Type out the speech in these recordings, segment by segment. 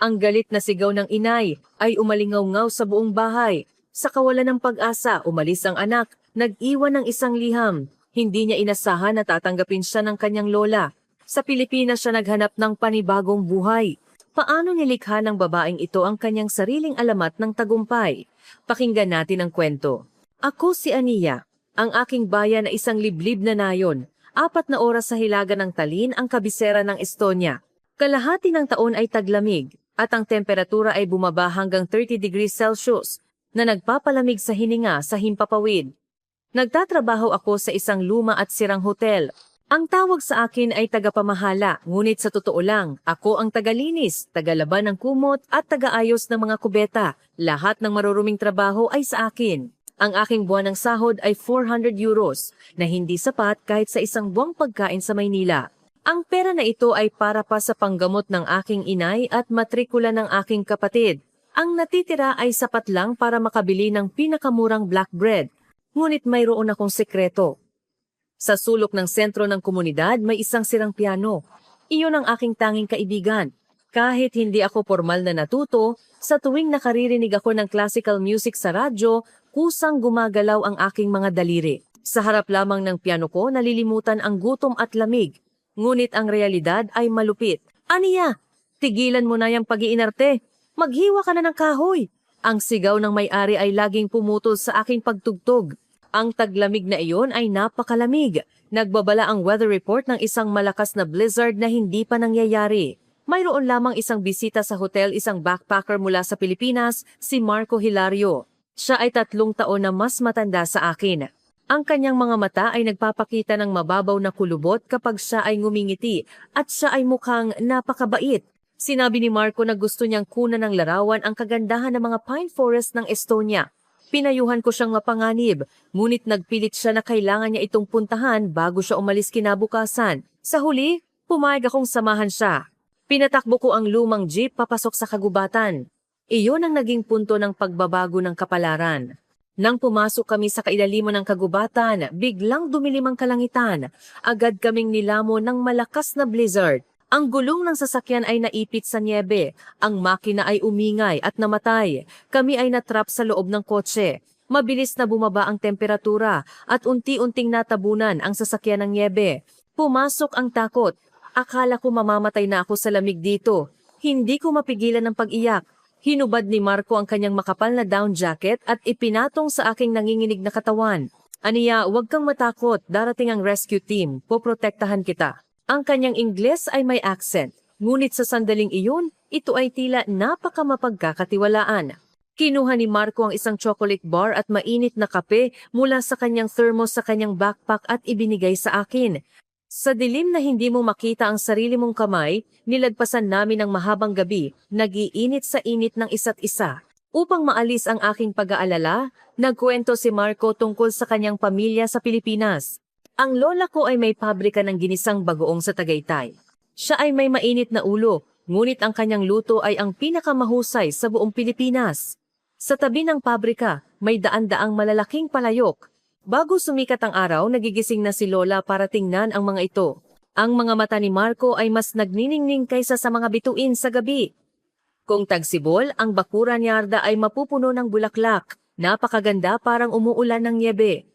Ang galit na sigaw ng inay ay umalingaw-ngaw sa buong bahay. Sa kawalan ng pag-asa, umalis ang anak, nag-iwan ng isang liham. Hindi niya inasahan na tatanggapin siya ng kanyang lola. Sa Pilipinas siya naghanap ng panibagong buhay. Paano nilikha ng babaeng ito ang kanyang sariling alamat ng tagumpay? Pakinggan natin ang kwento. Ako si Aniya. Ang aking bayan ay isang liblib na nayon. 4 na oras sa hilaga ng Tallinn ang kabisera ng Estonia. Kalahati ng taon ay taglamig at ang temperatura ay bumaba hanggang 30 degrees Celsius na nagpapalamig sa hininga sa himpapawid. Nagtatrabaho ako sa isang luma at sirang hotel. Ang tawag sa akin ay tagapamahala, ngunit sa totoo lang, ako ang tagalinis, tagalaban ng kumot at tagaayos ng mga kubeta. Lahat ng maruruming trabaho ay sa akin. Ang aking buwan ng sahod ay 400 euros na hindi sapat kahit sa isang buwang pagkain sa Maynila. Ang pera na ito ay para pa sa panggamot ng aking inay at matrikula ng aking kapatid. Ang natitira ay sapat lang para makabili ng pinakamurang black bread. Ngunit mayroon akong sekreto. Sa sulok ng sentro ng komunidad may isang sirang piano. Iyon ang aking tanging kaibigan. Kahit hindi ako formal na natuto, sa tuwing nakaririnig ako ng classical music sa radyo, kusang gumagalaw ang aking mga daliri. Sa harap lamang ng piano ko nalilimutan ang gutom at lamig. Ngunit ang realidad ay malupit. Aniya, tigilan mo na yung pag-iinarte. Maghiwa ka na ng kahoy. Ang sigaw ng may-ari ay laging pumutol sa aking pagtugtog. Ang taglamig na iyon ay napakalamig. Nagbabala ang weather report ng isang malakas na blizzard na hindi pa nangyayari. Mayroon lamang isang bisita sa hotel, isang backpacker mula sa Pilipinas, si Marco Hilario. Siya ay 3 taon na mas matanda sa akin. Ang kanyang mga mata ay nagpapakita ng mababaw na kulubot kapag siya ay ngumingiti at siya ay mukhang napakabait. Sinabi ni Marco na gusto niyang kunan ng larawan ang kagandahan ng mga pine forest ng Estonia. Pinayuhan ko siyang mapanganib, ngunit nagpilit siya na kailangan niya itong puntahan bago siya umalis kinabukasan. Sa huli, pumayag akong samahan siya. Pinatakbo ko ang lumang jeep papasok sa kagubatan. Iyon ang naging punto ng pagbabago ng kapalaran. Nang pumasok kami sa kailaliman ng kagubatan, biglang dumilim ang kalangitan. Agad kaming nilamon ng malakas na blizzard. Ang gulong ng sasakyan ay naipit sa niebe. Ang makina ay umingay at namatay. Kami ay natrap sa loob ng kotse. Mabilis na bumaba ang temperatura at unti-unting natabunan ang sasakyan ng niebe. Pumasok ang takot. Akala ko mamamatay na ako sa lamig dito. Hindi ko mapigilan ng pag-iyak. Hinubad ni Marco ang kanyang makapal na down jacket at ipinatong sa aking nanginginig na katawan. Aniya, huwag kang matakot, darating ang rescue team, poprotektahan kita. Ang kanyang Ingles ay may accent, ngunit sa sandaling iyon, ito ay tila napakamapagkakatiwalaan. Kinuha ni Marco ang isang chocolate bar at mainit na kape mula sa kanyang thermos sa kanyang backpack at ibinigay sa akin. Sa dilim na hindi mo makita ang sarili mong kamay, nilagpasan namin ang mahabang gabi, nag-iinit sa init ng isa't isa. Upang maalis ang aking pag-aalala, nagkwento si Marco tungkol sa kanyang pamilya sa Pilipinas. Ang lola ko ay may pabrika ng ginisang bagoong sa Tagaytay. Siya ay may mainit na ulo, ngunit ang kanyang luto ay ang pinakamahusay sa buong Pilipinas. Sa tabi ng pabrika, may daan-daang malalaking palayok. Bago sumikat ang araw, nagigising na si Lola para tingnan ang mga ito. Ang mga mata ni Marco ay mas nagniningning kaysa sa mga bituin sa gabi. Kung tagsibol, ang bakuran yarda ay mapupuno ng bulaklak. Napakaganda, parang umuulan ng niebe.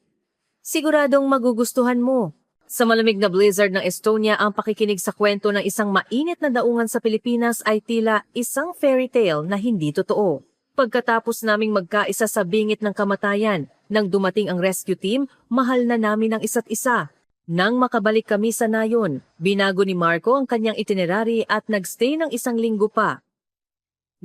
Siguradong magugustuhan mo. Sa malamig na blizzard ng Estonia, ang pakikinig sa kwento ng isang mainit na daungan sa Pilipinas ay tila isang fairy tale na hindi totoo. Pagkatapos naming magkaisa sa bingit ng kamatayan, nang dumating ang rescue team, mahal na namin ang isa't isa. Nang makabalik kami sa nayon, binago ni Marco ang kanyang itinerary at nagstay ng 1 linggo pa.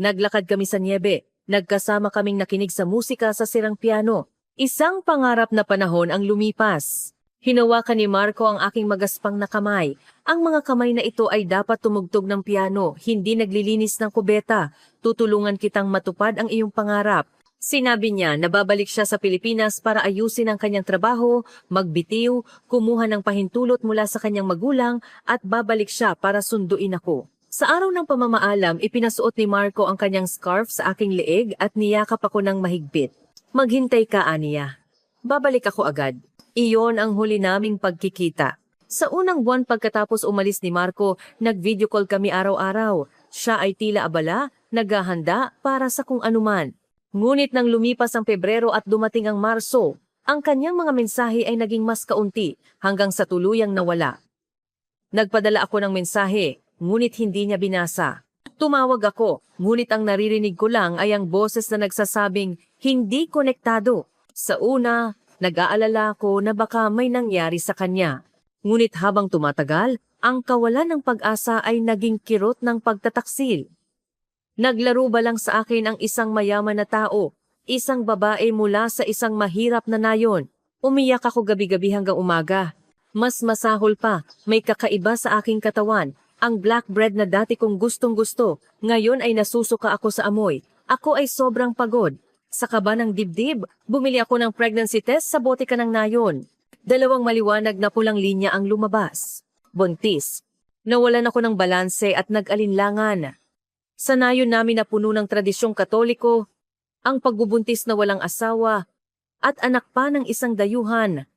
Naglakad kami sa niebe, nagkasama kaming nakinig sa musika sa sirang piano. Isang pangarap na panahon ang lumipas. Hinawakan ni Marco ang aking magaspang na kamay. Ang mga kamay na ito ay dapat tumugtog ng piano, hindi naglilinis ng kubeta. Tutulungan kitang matupad ang iyong pangarap. Sinabi niya na babalik siya sa Pilipinas para ayusin ang kanyang trabaho, magbitiw, kumuha ng pahintulot mula sa kanyang magulang at babalik siya para sunduin ako. Sa araw ng pamamaalam, ipinasuot ni Marco ang kanyang scarf sa aking leeg at niyakap ako ng mahigpit. Maghintay ka, Aniya. Babalik ako agad. Iyon ang huli naming pagkikita. Sa unang buwan pagkatapos umalis ni Marco, nag-video call kami araw-araw. Siya ay tila abala, naghahanda para sa kung anuman. Ngunit nang lumipas ang Pebrero at dumating ang Marso, ang kanyang mga mensahe ay naging mas kaunti hanggang sa tuluyang nawala. Nagpadala ako ng mensahe, ngunit hindi niya binasa. Tumawag ako, ngunit ang naririnig ko lang ay ang boses na nagsasabing hindi konektado. Sa una, nag-aalala ko na baka may nangyari sa kanya. Ngunit habang tumatagal, ang kawalan ng pag-asa ay naging kirot ng pagtataksil. Naglaro ba lang sa akin ang isang mayaman na tao, isang babae mula sa isang mahirap na nayon. Umiyak ako gabi-gabi hanggang umaga. Mas masahol pa, may kakaiba sa aking katawan. Ang black bread na dati kong gustong-gusto, ngayon ay nasusuka ako sa amoy. Ako ay sobrang pagod. Sa kaba ng dibdib, bumili ako ng pregnancy test sa botika ng nayon. 2 maliwanag na pulang linya ang lumabas. Buntis. Nawalan ako ng balanse at nag-alinlangan. Sa nayon namin na puno ng tradisyong Katoliko, ang pagbubuntis na walang asawa at anak pa ng isang dayuhan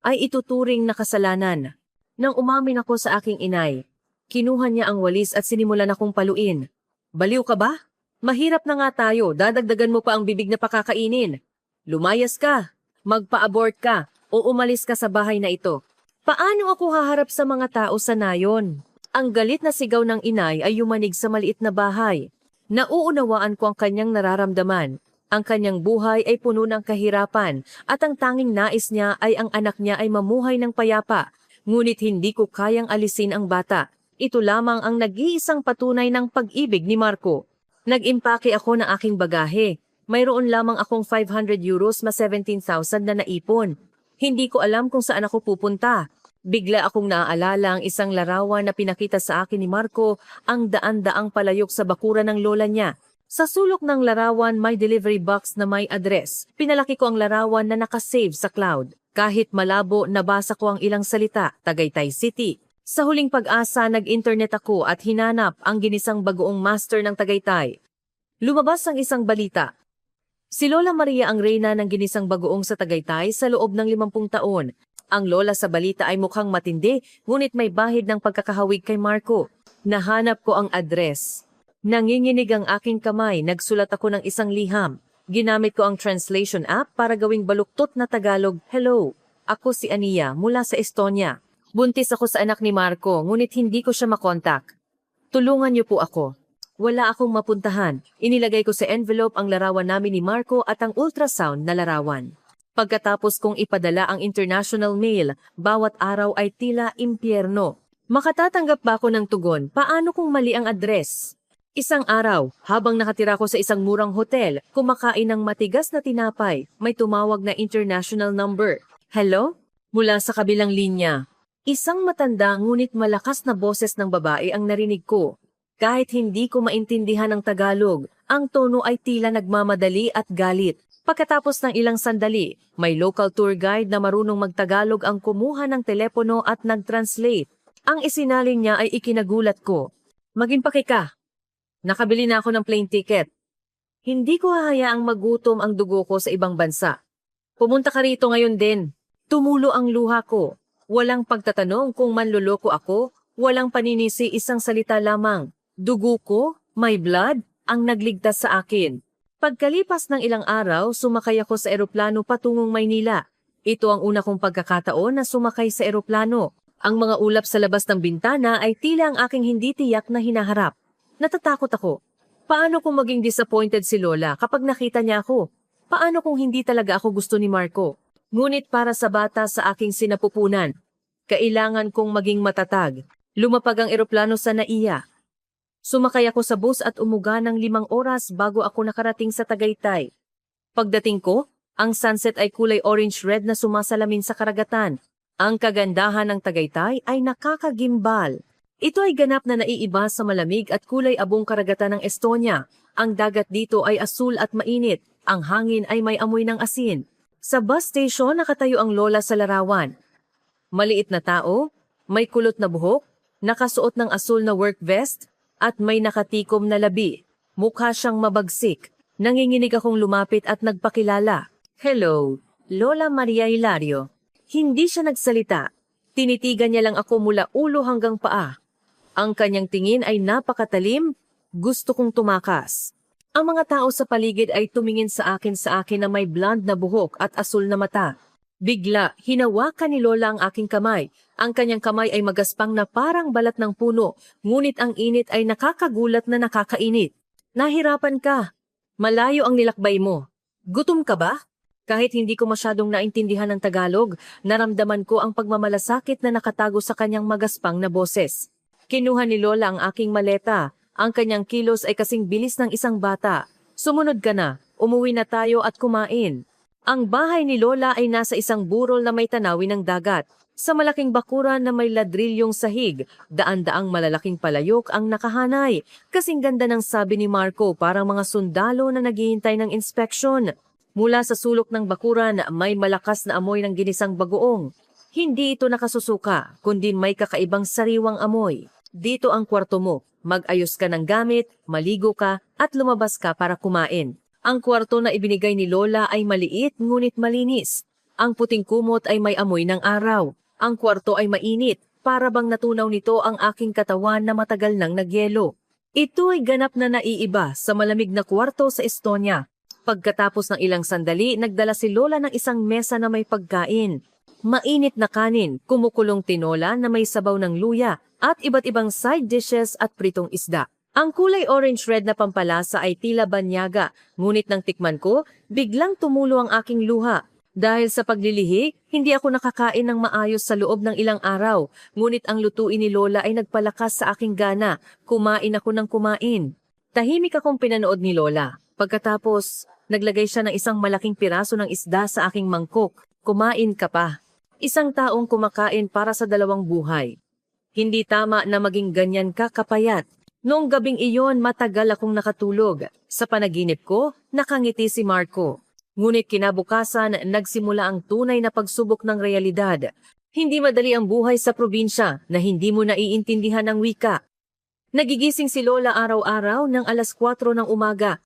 ay ituturing na kasalanan. Nang umamin ako sa aking inay, kinuha niya ang walis at sinimulan akong paluin. Baliw ka ba? Mahirap na nga tayo, dadagdagan mo pa ang bibig na pakakainin. Lumayas ka, magpa-abort ka, o umalis ka sa bahay na ito. Paano ako haharap sa mga tao sa nayon? Ang galit na sigaw ng inay ay yumanig sa maliit na bahay. Nauunawaan ko ang kanyang nararamdaman. Ang kanyang buhay ay puno ng kahirapan at ang tanging nais niya ay ang anak niya ay mamuhay ng payapa. Ngunit hindi ko kayang alisin ang bata. Ito lamang ang nag-iisang patunay ng pag-ibig ni Marco. Nag-impake ako ng aking bagahe. Mayroon lamang akong 500 euros mas 17,000 na naipon. Hindi ko alam kung saan ako pupunta. Bigla akong naaalala ang isang larawan na pinakita sa akin ni Marco, ang daan-daang palayok sa bakuran ng lola niya. Sa sulok ng larawan may delivery box na may address. Pinalaki ko ang larawan na nakasave sa cloud. Kahit malabo, nabasa ko ang ilang salita, Tagaytay City. Sa huling pag-asa, nag-internet ako at hinanap ang ginisang bagoong master ng Tagaytay. Lumabas ang isang balita. Si Lola Maria ang reyna ng ginisang bagoong sa Tagaytay sa loob ng 50 taon. Ang lola sa balita ay mukhang matindi, ngunit may bahid ng pagkakahawig kay Marco. Nahanap ko ang address. Nanginginig ang aking kamay, nagsulat ako ng isang liham. Ginamit ko ang translation app para gawing baluktot na Tagalog. Hello, ako si Ania mula sa Estonia. Buntis ako sa anak ni Marco, ngunit hindi ko siya makontak. Tulungan niyo po ako. Wala akong mapuntahan. Inilagay ko sa envelope ang larawan namin ni Marco at ang ultrasound na larawan. Pagkatapos kong ipadala ang international mail, bawat araw ay tila impyerno. Makatatanggap ba ako ng tugon? Paano kung mali ang address? Isang araw, habang nakatira ko sa isang murang hotel, kumakain ng matigas na tinapay, may tumawag na international number. Hello? Mula sa kabilang linya. Isang matanda ngunit malakas na boses ng babae ang narinig ko. Kahit hindi ko maintindihan ang Tagalog, ang tono ay tila nagmamadali at galit. Pagkatapos ng ilang sandali, may local tour guide na marunong magtagalog ang kumuha ng telepono at nag-translate. Ang isinalin niya ay ikinagulat ko. Maginpaki ka. Nakabili na ako ng plane ticket. Hindi ko hahayaang magutom ang dugo ko sa ibang bansa. Pumunta ka rito ngayon din. Tumulo ang luha ko. Walang pagtatanong kung manloloko ako, walang paninisi, isang salita lamang. Dugo ko, my blood, ang nagligtas sa akin. Pagkalipas ng ilang araw, sumakay ako sa eroplano patungong Maynila. Ito ang una kong pagkakataon na sumakay sa eroplano. Ang mga ulap sa labas ng bintana ay tila ang aking hindi tiyak na hinaharap. Natatakot ako. Paano kung maging disappointed si Lola kapag nakita niya ako? Paano kung hindi talaga ako gusto ni Marco? Ngunit para sa bata sa aking sinapupunan, kailangan kong maging matatag. Lumapag ang eroplano sa Naiya. Sumakay ako sa bus at umuga ng 5 oras bago ako nakarating sa Tagaytay. Pagdating ko, ang sunset ay kulay orange-red na sumasalamin sa karagatan. Ang kagandahan ng Tagaytay ay nakakagimbal. Ito ay ganap na naiiba sa malamig at kulay abong karagatan ng Estonia. Ang dagat dito ay asul at mainit. Ang hangin ay may amoy ng asin. Sa bus station nakatayo ang lola sa larawan. Maliit na tao, may kulot na buhok, nakasuot ng asul na work vest, at may nakatikom na labi. Mukha siyang mabagsik. Nanginginig akong lumapit at nagpakilala. Hello, Lola Maria Hilario. Hindi siya nagsalita. Tinitigan niya lang ako mula ulo hanggang paa. Ang kanyang tingin ay napakatalim, Gusto kong tumakas. Ang mga tao sa paligid ay tumingin sa akin na may blonde na buhok at asul na mata. Bigla, hinawakan ni Lola ang aking kamay. Ang kanyang kamay ay magaspang na parang balat ng puno, ngunit ang init ay nakakagulat na nakakainit. Nahirapan ka. Malayo ang nilakbay mo. Gutom ka ba? Kahit hindi ko masyadong naintindihan ng Tagalog, naramdaman ko ang pagmamalasakit na nakatago sa kanyang magaspang na boses. Kinuha ni Lola ang aking maleta. Ang kanyang kilos ay kasing bilis ng isang bata. Sumunod ka na, umuwi na tayo at kumain. Ang bahay ni Lola ay nasa isang burol na may tanawin ng dagat. Sa malaking bakuran na may ladrilyong sahig, daan-daang malalaking palayok ang nakahanay. Kasing ganda ng sabi ni Marco, parang mga sundalo na naghihintay ng inspeksyon. Mula sa sulok ng bakuran, may malakas na amoy ng ginisang bagoong. Hindi ito nakasusuka, kundi may kakaibang sariwang amoy. Dito ang kwarto mo. Mag-ayos ka ng gamit, maligo ka, at lumabas ka para kumain. Ang kwarto na ibinigay ni Lola ay maliit ngunit malinis. Ang puting kumot ay may amoy ng araw. Ang kwarto ay mainit, para bang natunaw nito ang aking katawan na matagal nang nagyelo. Ito ay ganap na naiiba sa malamig na kwarto sa Estonia. Pagkatapos ng ilang sandali, nagdala si Lola ng isang mesa na may pagkain. Mainit na kanin, kumukulong tinola na may sabaw ng luya, at iba't ibang side dishes at pritong isda. Ang kulay orange-red na pampalasa ay tila banyaga, ngunit nang tikman ko, biglang tumulo ang aking luha. Dahil sa paglilihi, hindi ako nakakain ng maayos sa loob ng ilang araw, ngunit ang lutuin ni Lola ay nagpalakas sa aking gana. Kumain ako ng kumain. Tahimik akong pinanood ni Lola. Pagkatapos, naglagay siya ng isang malaking piraso ng isda sa aking mangkok. Kumain ka pa. Isang taong kumakain para sa dalawang buhay. Hindi tama na maging ganyan ka kapayat. Noong gabing iyon, matagal akong nakatulog. Sa panaginip ko, nakangiti si Marco. Ngunit kinabukasan, nagsimula ang tunay na pagsubok ng realidad. Hindi madali ang buhay sa probinsya na hindi mo naiintindihan ang wika. Nagigising si Lola araw-araw ng alas 4 ng umaga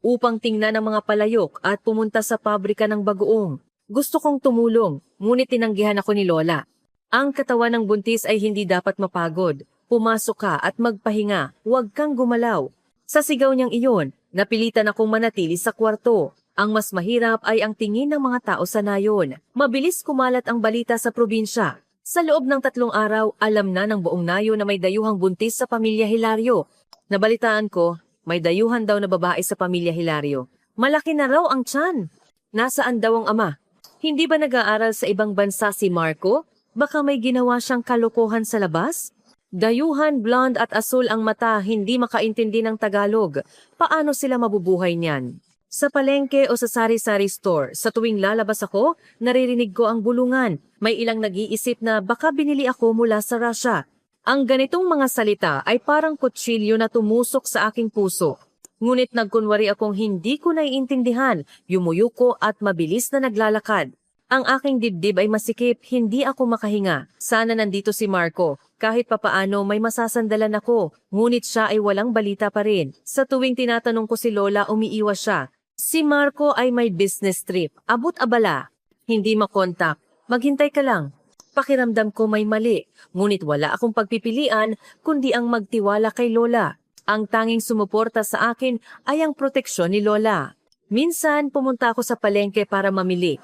upang tingnan ang mga palayok at pumunta sa pabrika ng bagoong. Gusto kong tumulong, ngunit tinanggihan ako ni Lola. Ang katawan ng buntis ay hindi dapat mapagod. Pumasok ka at magpahinga, huwag kang gumalaw. Sa sigaw niyang iyon, napilitan akong manatili sa kwarto. Ang mas mahirap ay ang tingin ng mga tao sa nayon. Mabilis kumalat ang balita sa probinsya. Sa loob ng 3 araw, alam na ng buong nayon na may dayuhang buntis sa pamilya Hilario. Nabalitaan ko, may dayuhan daw na babae sa pamilya Hilario. Malaki na raw ang tiyan. Nasaan daw ang ama? Hindi ba nag-aaral sa ibang bansa si Marco? Baka may ginawa siyang kalokohan sa labas? Dayuhan, blonde at asul ang mata, hindi makaintindi ng Tagalog. Paano sila mabubuhay niyan? Sa palengke o sa sari-sari store, sa tuwing lalabas ako, naririnig ko ang bulungan. May ilang nag-iisip na baka binili ako mula sa Russia. Ang ganitong mga salita ay parang kutsilyo na tumusok sa aking puso. Ngunit nagkunwari akong hindi ko naiintindihan, yumuyuko at mabilis na naglalakad. Ang aking dibdib ay masikip, hindi ako makahinga. Sana nandito si Marco. Kahit papaano may masasandalan ako, ngunit siya ay walang balita pa rin. Sa tuwing tinatanong ko si Lola, umiiwas siya. Si Marco ay may business trip, abot-abala. Hindi makontak, maghintay ka lang. Pakiramdam ko may mali, ngunit wala akong pagpipilian kundi ang magtiwala kay Lola. Ang tanging sumuporta sa akin ay ang proteksyon ni Lola. Minsan pumunta ako sa palengke para mamili.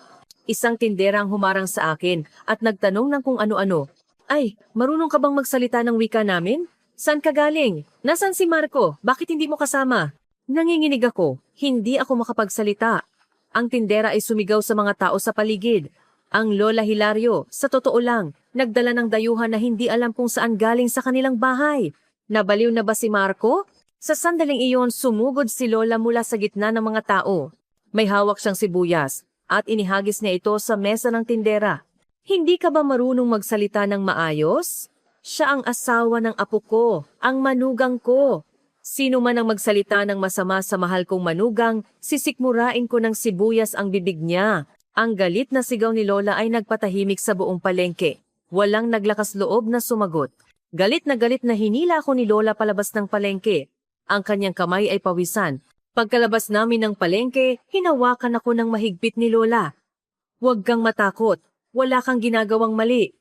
Isang tindera ang humarang sa akin at nagtanong ng kung ano-ano. Ay, marunong ka bang magsalita ng wika namin? Saan ka galing? Nasaan si Marco? Bakit hindi mo kasama? Nanginginig ako. Hindi ako makapagsalita. Ang tindera ay sumigaw sa mga tao sa paligid. Ang Lola Hilario, sa totoo lang, nagdala ng dayuhan na hindi alam kung saan galing sa kanilang bahay. Nabaliw na ba si Marco? Sa sandaling iyon, sumugod si Lola mula sa gitna ng mga tao. May hawak siyang sibuyas at inihagis niya ito sa mesa ng tindera. Hindi ka ba marunong magsalita ng maayos? Siya ang asawa ng apo ko, ang manugang ko. Sino man ang magsalita ng masama sa mahal kong manugang, sisikmurain ko ng sibuyas ang bibig niya. Ang galit na sigaw ni Lola ay nagpatahimik sa buong palengke. Walang naglakas loob na sumagot. Galit na hinila ako ni Lola palabas ng palengke. Ang kanyang kamay ay pawisan. Pagkalabas namin ng palengke, hinawakan ako ng mahigpit ni Lola. Huwag kang matakot. Wala kang ginagawang mali.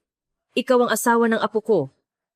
Ikaw ang asawa ng apo ko.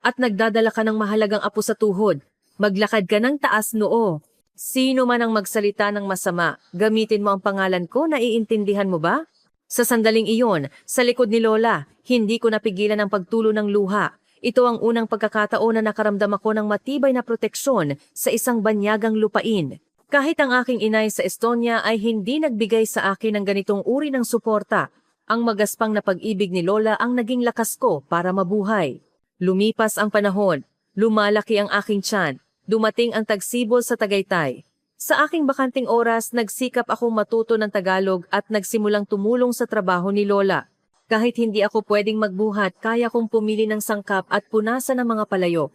At nagdadala ka ng mahalagang apo sa tuhod. Maglakad ka ng taas noo. Sino man ang magsalita ng masama, gamitin mo ang pangalan ko, naiintindihan mo ba? Sa sandaling iyon, sa likod ni Lola, hindi ko napigilan ang pagtulo ng luha. Ito ang unang pagkakataon na nakaramdam ako ng matibay na proteksyon sa isang banyagang lupain. Kahit ang aking inay sa Estonia ay hindi nagbigay sa akin ng ganitong uri ng suporta, ang magaspang na pag-ibig ni Lola ang naging lakas ko para mabuhay. Lumipas ang panahon, lumalaki ang aking tiyan, dumating ang tagsibol sa Tagaytay. Sa aking bakanting oras, nagsikap akong matuto ng Tagalog at nagsimulang tumulong sa trabaho ni Lola. Kahit hindi ako pwedeng magbuhat, kaya kong pumili ng sangkap at punasan ng mga palayok.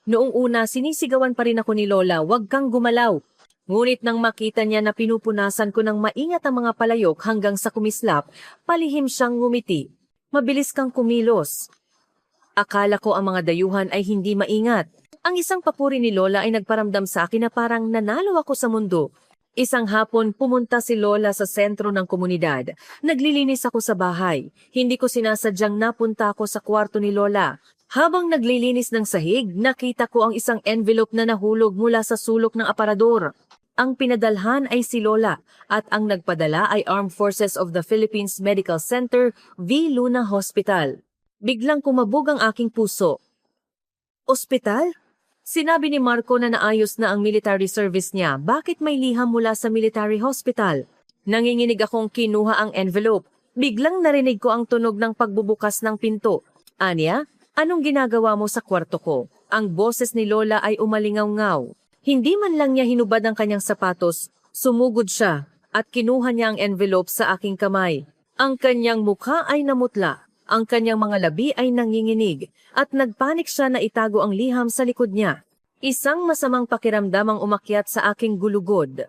Noong una, sinisigawan pa rin ako ni Lola, "Huwag kang gumalaw." Ngunit nang makita niya na pinupunasan ko ng maingat ang mga palayok hanggang sa kumislap, palihim siyang ngumiti. "Mabilis kang kumilos." Akala ko ang mga dayuhan ay hindi maingat. Ang isang papuri ni Lola ay nagparamdam sa akin na parang nanalo ako sa mundo. Isang hapon, pumunta si Lola sa sentro ng komunidad. Naglilinis ako sa bahay. Hindi ko sinasadyang napunta ako sa kwarto ni Lola. Habang naglilinis ng sahig, nakita ko ang isang envelope na nahulog mula sa sulok ng aparador. Ang pinadalhan ay si Lola at ang nagpadala ay Armed Forces of the Philippines Medical Center, V. Luna Hospital. Biglang kumabog ang aking puso. Ospital? Sinabi ni Marco na naayos na ang military service niya. Bakit may liham mula sa military hospital? Nanginginig akong kinuha ang envelope. Biglang narinig ko ang tunog ng pagbubukas ng pinto. "Anya, anong ginagawa mo sa kwarto ko?" Ang boses ni Lola ay umalingaw-ngaw. Hindi man lang niya hinubad ang kanyang sapatos, sumugod siya at kinuha niya ang envelope sa aking kamay. Ang kanyang mukha ay namutla. Ang kanyang mga labi ay nanginginig at nagpanik siya na itago ang liham sa likod niya. Isang masamang pakiramdam ang umakyat sa aking gulugod.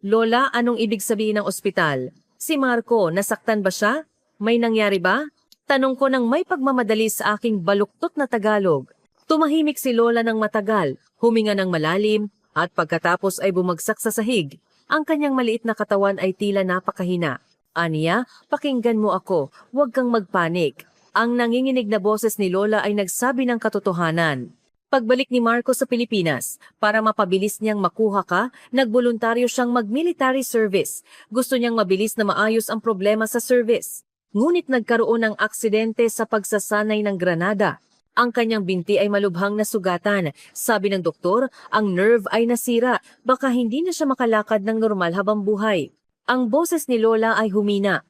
"Lola, anong ibig sabihin ng ospital? Si Marco, nasaktan ba siya? May nangyari ba?" Tanong ko nang may pagmamadali sa aking baluktot na Tagalog. Tumahimik si Lola ng matagal, huminga ng malalim, at pagkatapos ay bumagsak sa sahig. Ang kanyang maliit na katawan ay tila napakahina. "Anya, pakinggan mo ako, huwag kang magpanik." Ang nanginginig na boses ni Lola ay nagsabi ng katotohanan. Pagbalik ni Marco sa Pilipinas, para mapabilis niyang makuha ka, nagboluntaryo siyang mag-military service. Gusto niyang mabilis na maayos ang problema sa service. Ngunit nagkaroon ng aksidente sa pagsasanay ng granada. Ang kanyang binti ay malubhang nasugatan. Sabi ng doktor, ang nerve ay nasira, baka hindi na siya makalakad ng normal habang buhay. Ang boses ni Lola ay humina.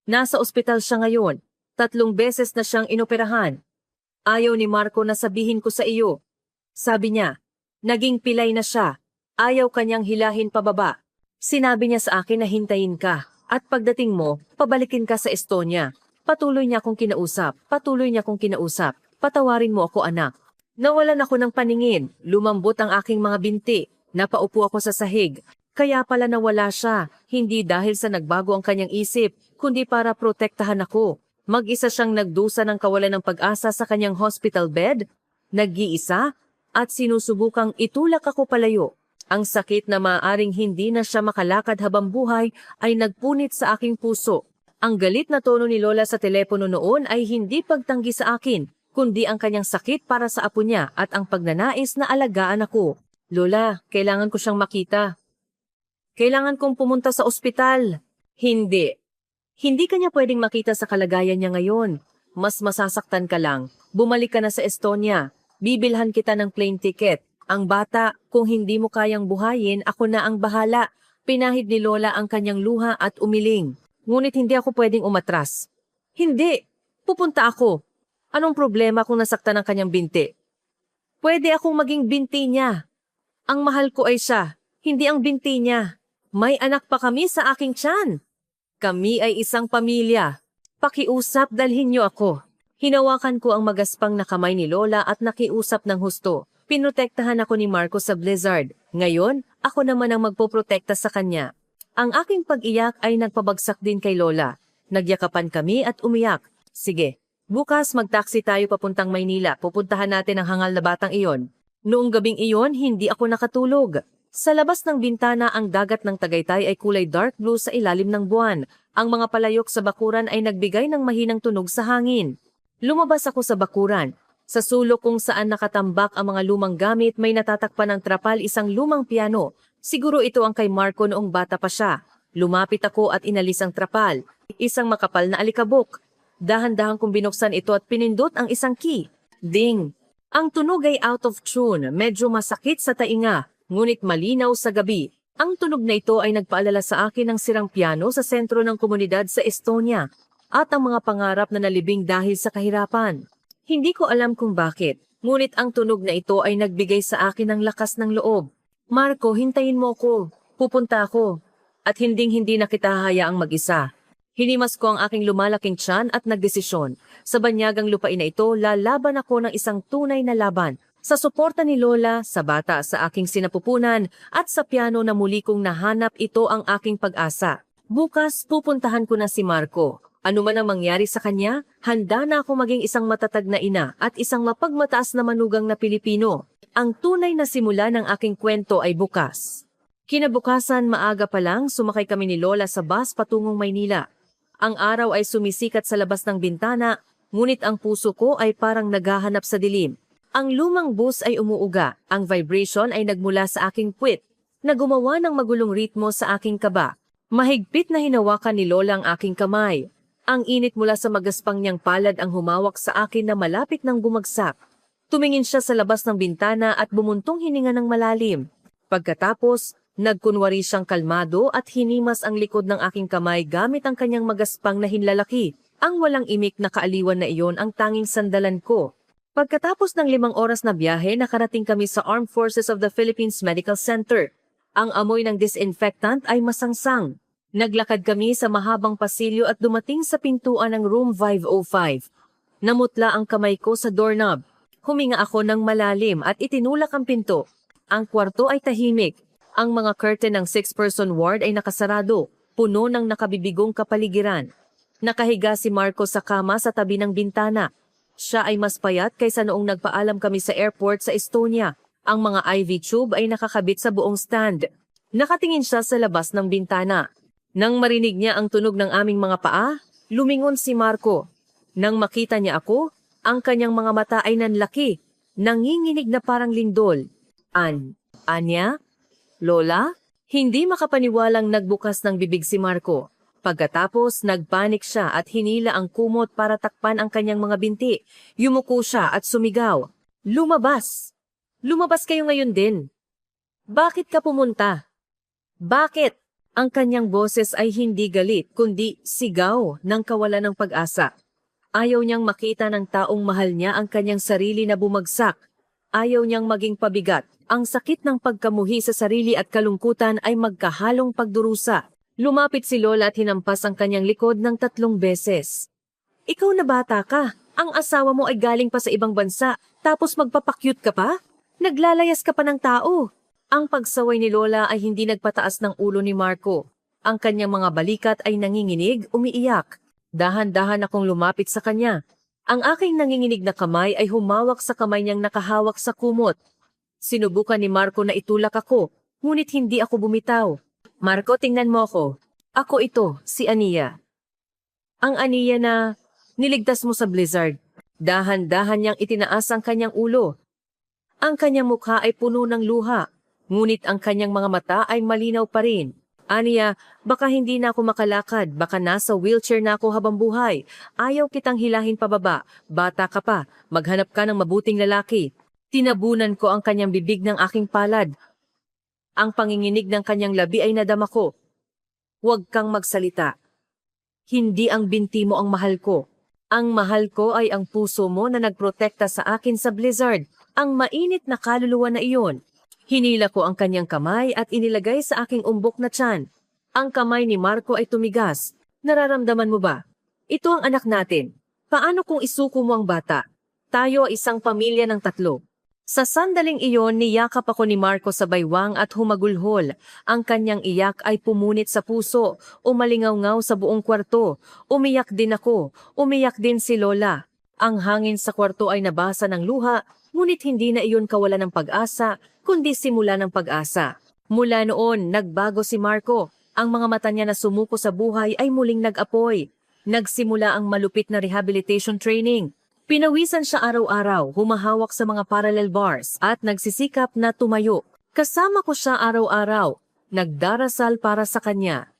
Nasa ospital siya ngayon. 3 beses na siyang inoperahan. "Ayaw ni Marco na sabihin ko sa iyo." Sabi niya, "Naging pilay na siya. Ayaw kanyang hilahin pababa. Sinabi niya sa akin na hintayin ka. At pagdating mo, pabalikin ka sa Estonia." Patuloy niya akong kinausap. "Patawarin mo ako, anak." Nawalan ako ng paningin. Lumambot ang aking mga binti. Napaupo ako sa sahig. Kaya pala nawala siya, hindi dahil sa nagbago ang kanyang isip, kundi para protektahan ako. Mag-isa siyang nagdusa ng kawalan ng pag-asa sa kanyang hospital bed, nag-iisa, at sinusubukang itulak ako palayo. Ang sakit na maaaring hindi na siya makalakad habang buhay ay nagpunit sa aking puso. Ang galit na tono ni Lola sa telepono noon ay hindi pagtanggi sa akin, kundi ang kanyang sakit para sa apo niya at ang pagnanais na alagaan ako. "Lola, kailangan ko siyang makita. Kailangan kong pumunta sa ospital." "Hindi. Hindi ka niya pwedeng makita sa kalagayan niya ngayon. Mas masasaktan ka lang. Bumalik ka na sa Estonia. Bibilhan kita ng plane ticket. Ang bata, kung hindi mo kayang buhayin, ako na ang bahala." Pinahid ni Lola ang kanyang luha at umiling. Ngunit hindi ako pwedeng umatras. "Hindi. Pupunta ako. Anong problema kung nasaktan ang kanyang binti? Pwede akong maging binti niya. Ang mahal ko ay siya, hindi ang binti niya. May anak pa kami sa aking tiyan. Kami ay isang pamilya. Pakiusap, dalhin niyo ako." Hinawakan ko ang magaspang na kamay ni Lola at nakiusap ng husto. Pinotektahan ako ni Marco sa blizzard. Ngayon, ako naman ang magpoprotekta sa kanya. Ang aking pag-iyak ay nagpabagsak din kay Lola. Nagyakapan kami at umiyak. "Sige, bukas mag-taxi tayo papuntang Maynila. Pupuntahan natin ang hangal na batang iyon." Noong gabing iyon, hindi ako nakatulog. Sa labas ng bintana, ang dagat ng Tagaytay ay kulay dark blue sa ilalim ng buwan. Ang mga palayok sa bakuran ay nagbigay ng mahinang tunog sa hangin. Lumabas ako sa bakuran. Sa sulok kung saan nakatambak ang mga lumang gamit may natatakpan ng trapal isang lumang piano. Siguro ito ang kay Marco noong bata pa siya. Lumapit ako at inalis ang trapal. Isang makapal na alikabok. Dahan-dahan kong binuksan ito at pinindot ang isang key. Ding! Ang tunog ay out of tune, medyo masakit sa tainga, ngunit malinaw sa gabi. Ang tunog na ito ay nagpaalala sa akin ng sirang piano sa sentro ng komunidad sa Estonia at ang mga pangarap na nalibing dahil sa kahirapan. Hindi ko alam kung bakit, ngunit ang tunog na ito ay nagbigay sa akin ng lakas ng loob. Marco, hintayin mo ko. Pupunta ako. At hinding-hindi na kita hahayaang mag-isa. Hinimas ko ang aking lumalaking tiyan at nagdesisyon. Sa banyagang lupain na ito, lalaban ako ng isang tunay na laban. Sa suporta ni Lola, sa bata sa aking sinapupunan, at sa piano na muli kong nahanap, ito ang aking pag-asa. Bukas, pupuntahan ko na si Marco. Ano man ang mangyari sa kanya, handa na ako maging isang matatag na ina at isang mapagmataas na manugang na Pilipino. Ang tunay na simula ng aking kwento ay bukas. Kinabukasan, maaga pa lang, sumakay kami ni Lola sa bus patungong Maynila. Ang araw ay sumisikat sa labas ng bintana, ngunit ang puso ko ay parang naghahanap sa dilim. Ang lumang bus ay umuuga, ang vibration ay nagmula sa aking puwit, na gumawa ng magulong ritmo sa aking kaba. Mahigpit na hinawakan ni Lola ang aking kamay. Ang init mula sa magaspang niyang palad ang humawak sa akin na malapit ng bumagsak. Tumingin siya sa labas ng bintana at bumuntong hininga ng malalim. Pagkatapos, nagkunwari siyang kalmado at hinimas ang likod ng aking kamay gamit ang kanyang magaspang na hinlalaki. Ang walang imik na kaaliwan na iyon ang tanging sandalan ko. Pagkatapos ng 5 oras na biyahe, nakarating kami sa Armed Forces of the Philippines Medical Center. Ang amoy ng disinfectant ay masangsang. Naglakad kami sa mahabang pasilyo at dumating sa pintuan ng room 505. Namutla ang kamay ko sa doorknob. Huminga ako ng malalim at itinulak ang pinto. Ang kwarto ay tahimik. Ang mga curtain ng 6-person ward ay nakasarado, puno ng nakabibigong kapaligiran. Nakahiga si Marco sa kama sa tabi ng bintana. Siya ay mas payat kaysa noong nagpaalam kami sa airport sa Estonia. Ang mga IV tube ay nakakabit sa buong stand. Nakatingin siya sa labas ng bintana. Nang marinig niya ang tunog ng aming mga paa, lumingon si Marco. Nang makita niya ako, ang kanyang mga mata ay nanlaki, nanginginig na parang lindol. Anya? Lola? Hindi makapaniwalang nagbukas ng bibig si Marco. Pagkatapos, nagpanik siya at hinila ang kumot para takpan ang kanyang mga binti. Yumuko siya at sumigaw. Lumabas! Lumabas kayo ngayon din. Bakit ka pumunta? Bakit? Ang kanyang boses ay hindi galit, kundi sigaw ng kawalan ng pag-asa. Ayaw niyang makita ng taong mahal niya ang kanyang sarili na bumagsak. Ayaw niyang maging pabigat. Ang sakit ng pagkamuhi sa sarili at kalungkutan ay magkahalong pagdurusa. Lumapit si Lola at hinampas ang kanyang likod ng 3 beses. Ikaw na bata ka. Ang asawa mo ay galing pa sa ibang bansa, tapos magpapakyut ka pa? Naglalayas ka pa ng tao. Ang pagsaway ni Lola ay hindi nagpataas ng ulo ni Marco. Ang kanyang mga balikat ay nanginginig, umiiyak. Dahan-dahan akong lumapit sa kanya. Ang aking nanginginig na kamay ay humawak sa kamay niyang nakahawak sa kumot. Sinubukan ni Marco na itulak ako, ngunit hindi ako bumitaw. Marco, tingnan mo ako. Ako ito, si Ania. Ang Ania na niligtas mo sa blizzard. Dahan-dahan niyang itinaas ang kanyang ulo. Ang kanyang mukha ay puno ng luha. Ngunit ang kanyang mga mata ay malinaw pa rin. Ania, baka hindi na ako makalakad, baka nasa wheelchair na ako habang buhay. Ayaw kitang hilahin pababa, bata ka pa, maghanap ka ng mabuting lalaki. Tinabunan ko ang kanyang bibig ng aking palad. Ang panginginig ng kanyang labi ay nadama ko. Huwag kang magsalita. Hindi ang binti mo ang mahal ko. Ang mahal ko ay ang puso mo na nagprotekta sa akin sa blizzard, ang mainit na kaluluwa na iyon. Hinila ko ang kanyang kamay at inilagay sa aking umbok na tiyan. Ang kamay ni Marco ay tumigas. Nararamdaman mo ba? Ito ang anak natin. Paano kung isuko mo ang bata? Tayo ay isang pamilya ng 3. Sa sandaling iyon, niyakap ako ni Marco sa baywang at humagulhol. Ang kanyang iyak ay pumunit sa puso, umalingaw-ngaw sa buong kwarto. Umiyak din ako, umiyak din si Lola. Ang hangin sa kwarto ay nabasa ng luha, ngunit hindi na iyon kawalan ng pag-asa, kundi simula ng pag-asa. Mula noon, nagbago si Marco. Ang mga mata niya na sumuko sa buhay ay muling nag-apoy. Nagsimula ang malupit na rehabilitation training. Pinawisan siya araw-araw, humahawak sa mga parallel bars at nagsisikap na tumayo. Kasama ko siya araw-araw, nagdarasal para sa kanya.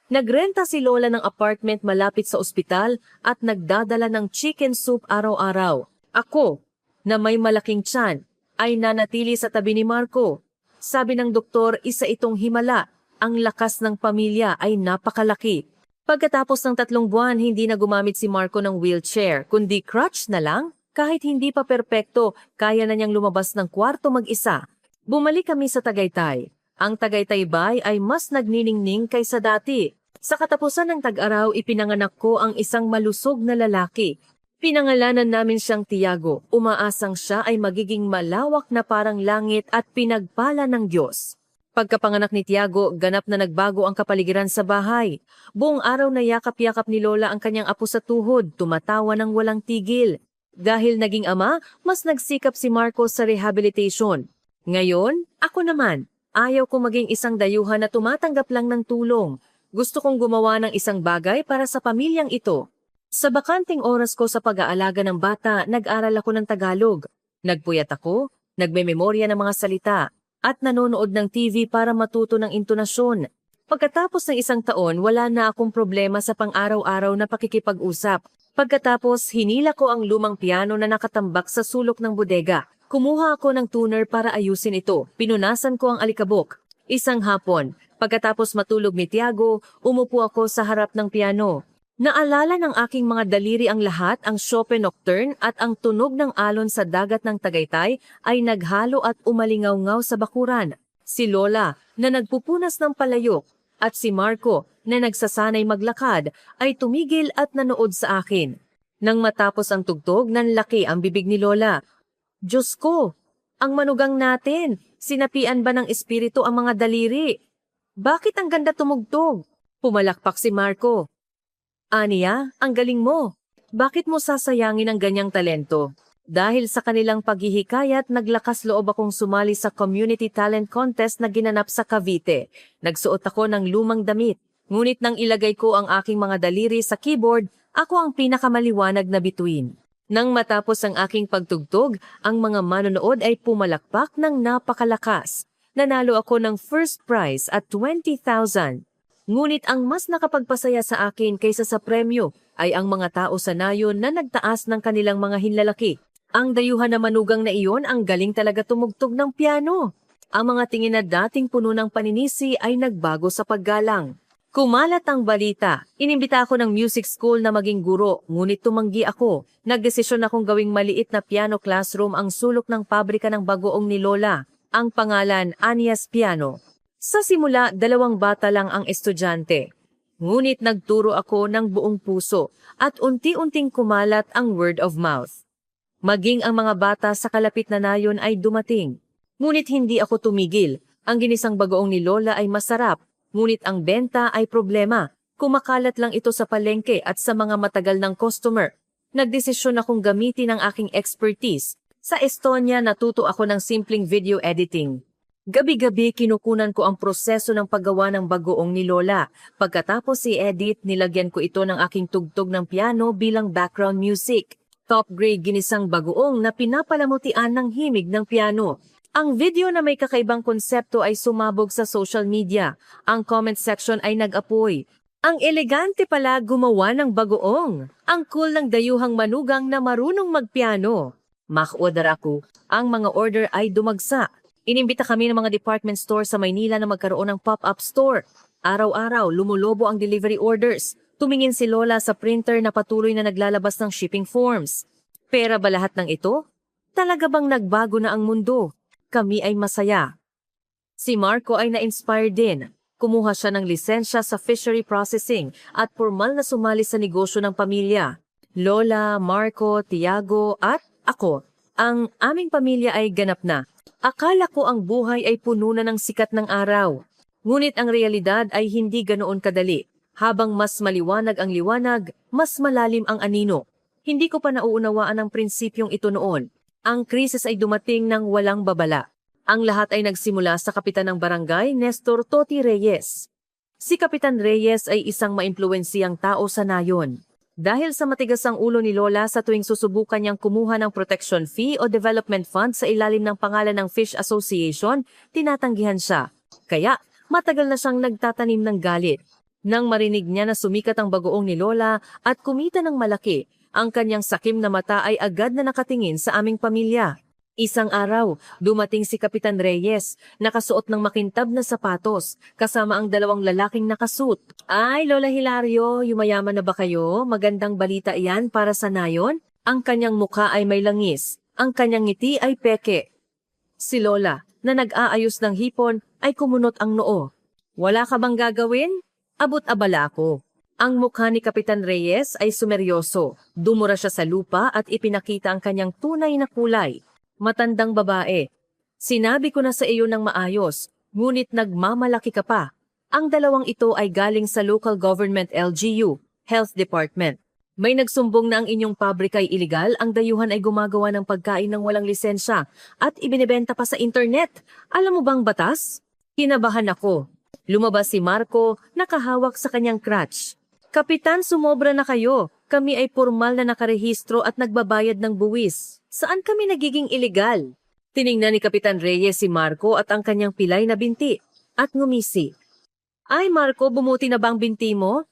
Nagrenta si Lola ng apartment malapit sa ospital at nagdadala ng chicken soup araw-araw. Ako, na may malaking tiyan, ay nanatili sa tabi ni Marco. Sabi ng doktor, isa itong himala. Ang lakas ng pamilya ay napakalaki. Pagkatapos ng 3 buwan, hindi na gumamit si Marco ng wheelchair, kundi crutch na lang. Kahit hindi pa perpekto, kaya na niyang lumabas ng kwarto mag-isa. Bumalik kami sa Tagaytay. Ang Tagaytay Bay ay mas nagniningning kaysa dati. Sa katapusan ng tag-araw, ipinanganak ko ang isang malusog na lalaki. Pinangalanan namin siyang Tiago. Umaasang siya ay magiging malawak na parang langit at pinagpala ng Diyos. Pagkapanganak ni Tiago, ganap na nagbago ang kapaligiran sa bahay. Buong araw na yakap-yakap ni Lola ang kanyang apo sa tuhod, tumatawa ng walang tigil. Dahil naging ama, mas nagsikap si Marco sa rehabilitation. Ngayon, ako naman, ayaw ko maging isang dayuhan na tumatanggap lang ng tulong. Gusto kong gumawa ng isang bagay para sa pamilyang ito. Sa bakanting oras ko sa pag-aalaga ng bata, nag-aral ako ng Tagalog. Nagpuyat ako, nagmememorya ng mga salita, at nanonood ng TV para matuto ng intonasyon. Pagkatapos ng 1 taon, wala na akong problema sa pang-araw-araw na pakikipag-usap. Pagkatapos, hinila ko ang lumang piano na nakatambak sa sulok ng bodega. Kumuha ako ng tuner para ayusin ito. Pinunasan ko ang alikabok. Isang hapon, pagkatapos matulog ni Tiago, umupo ako sa harap ng piano. Naalala ng aking mga daliri ang lahat, ang Chopin Nocturne at ang tunog ng alon sa dagat ng Tagaytay ay naghalo at umalingaw-ngaw sa bakuran. Si Lola na nagpupunas ng palayok at si Marco na nagsasanay maglakad ay tumigil at nanood sa akin. Nang matapos ang tugtog, nanlaki ang bibig ni Lola. Diyos ko, ang manugang natin, sinapian ba ng espiritu ang mga daliri? Bakit ang ganda tumugtog? Pumalakpak si Marco. Aniya, ang galing mo. Bakit mo sasayangin ang ganyang talento? Dahil sa kanilang paghihikayat, naglakas loob akong sumali sa Community Talent Contest na ginanap sa Cavite. Nagsuot ako ng lumang damit. Ngunit nang ilagay ko ang aking mga daliri sa keyboard, ako ang pinakamaliwanag na bituin. Nang matapos ang aking pagtugtog, ang mga manonood ay pumalakpak ng napakalakas. Nanalo ako ng first prize at 20,000. Ngunit ang mas nakapagpasaya sa akin kaysa sa premyo ay ang mga tao sa nayon na nagtaas ng kanilang mga hinlalaki. Ang dayuhan na manugang na iyon ang galing talaga tumugtog ng piano. Ang mga tingin na dating puno ng paninisi ay nagbago sa paggalang. Kumalat ang balita. Inimbita ako ng music school na maging guro, ngunit tumanggi ako. Nagdesisyon akong gawing maliit na piano classroom ang sulok ng pabrika ng bagoong ni Lola. Ang pangalan, Ania's Piano. Sa simula, 2 bata lang ang estudyante. Ngunit nagturo ako ng buong puso at unti-unting kumalat ang word of mouth. Maging ang mga bata sa kalapit na nayon ay dumating. Ngunit hindi ako tumigil. Ang ginisang bagoong ni Lola ay masarap, ngunit ang benta ay problema. Kumakalat lang ito sa palengke at sa mga matagal ng customer. Nagdesisyon akong gamitin ang aking expertise. Sa Estonia, natuto ako ng simpleng video editing. Gabi-gabi kinukunan ko ang proseso ng paggawa ng bagoong ni Lola. Pagkatapos i-edit, nilagyan ko ito ng aking tugtog ng piano bilang background music. Top grade ginisang bagoong na pinapalamutian ng himig ng piano. Ang video na may kakaibang konsepto ay sumabog sa social media. Ang comment section ay nag-apoy. Ang elegante pala gumawa ng bagoong. Ang cool ng dayuhang manugang na marunong magpiano. Mak-order ako. Ang mga order ay dumagsa. Inimbita kami ng mga department store sa Maynila na magkaroon ng pop-up store. Araw-araw, lumulobo ang delivery orders. Tumingin si Lola sa printer na patuloy na naglalabas ng shipping forms. Pera ba lahat ng ito? Talaga bang nagbago na ang mundo? Kami ay masaya. Si Marco ay na-inspire din. Kumuha siya ng lisensya sa fishery processing at formal na sumali sa negosyo ng pamilya. Lola, Marco, Tiago at ako. Ang aming pamilya ay ganap na. Akala ko ang buhay ay puno na ng sikat ng araw. Ngunit ang realidad ay hindi ganoon kadali. Habang mas maliwanag ang liwanag, mas malalim ang anino. Hindi ko pa nauunawaan ang prinsipyong ito noon. Ang krisis ay dumating ng walang babala. Ang lahat ay nagsimula sa kapitan ng barangay, Nestor Toti Reyes. Si Kapitan Reyes ay isang maimpluwensiyang tao sa nayon. Dahil sa matigas ang ulo ni Lola sa tuwing susubukan niyang kumuha ng protection fee o development fund sa ilalim ng pangalan ng Fish Association, tinatanggihan siya. Kaya, matagal na siyang nagtatanim ng galit. Nang marinig niya na sumikat ang bagoong ni Lola at kumita ng malaki, ang kanyang sakim na mata ay agad na nakatingin sa aming pamilya. Isang araw, dumating si Kapitan Reyes, nakasuot ng makintab na sapatos, kasama ang dalawang lalaking nakasuit. Ay, Lola Hilario, yumayaman na ba kayo? Magandang balita iyan para sa nayon? Ang kanyang mukha ay may langis, ang kanyang ngiti ay peke. Si Lola, na nag-aayos ng hipon, ay kumunot ang noo. Wala ka bang gagawin? Abot-abala ako. Ang mukha ni Kapitan Reyes ay sumeryoso. Dumura siya sa lupa at ipinakita ang kanyang tunay na kulay. Matandang babae. Sinabi ko na sa iyo ng maayos, ngunit nagmamalaki ka pa. Ang dalawang ito ay galing sa local government LGU, Health Department. May nagsumbong na ang inyong pabrika ay iligal, ang dayuhan ay gumagawa ng pagkain ng walang lisensya at ibinebenta pa sa internet. Alam mo bang batas? Kinabahan ako. Lumabas si Marco, nakahawak sa kanyang crutch. Kapitan, sumobra na kayo. Kami ay formal na nakarehistro at nagbabayad ng buwis. Saan kami nagiging iligal? Tiningnan ni Kapitan Reyes si Marco at ang kanyang pilay na binti at ngumisi. Ay Marco, bumuti na ba ang binti mo?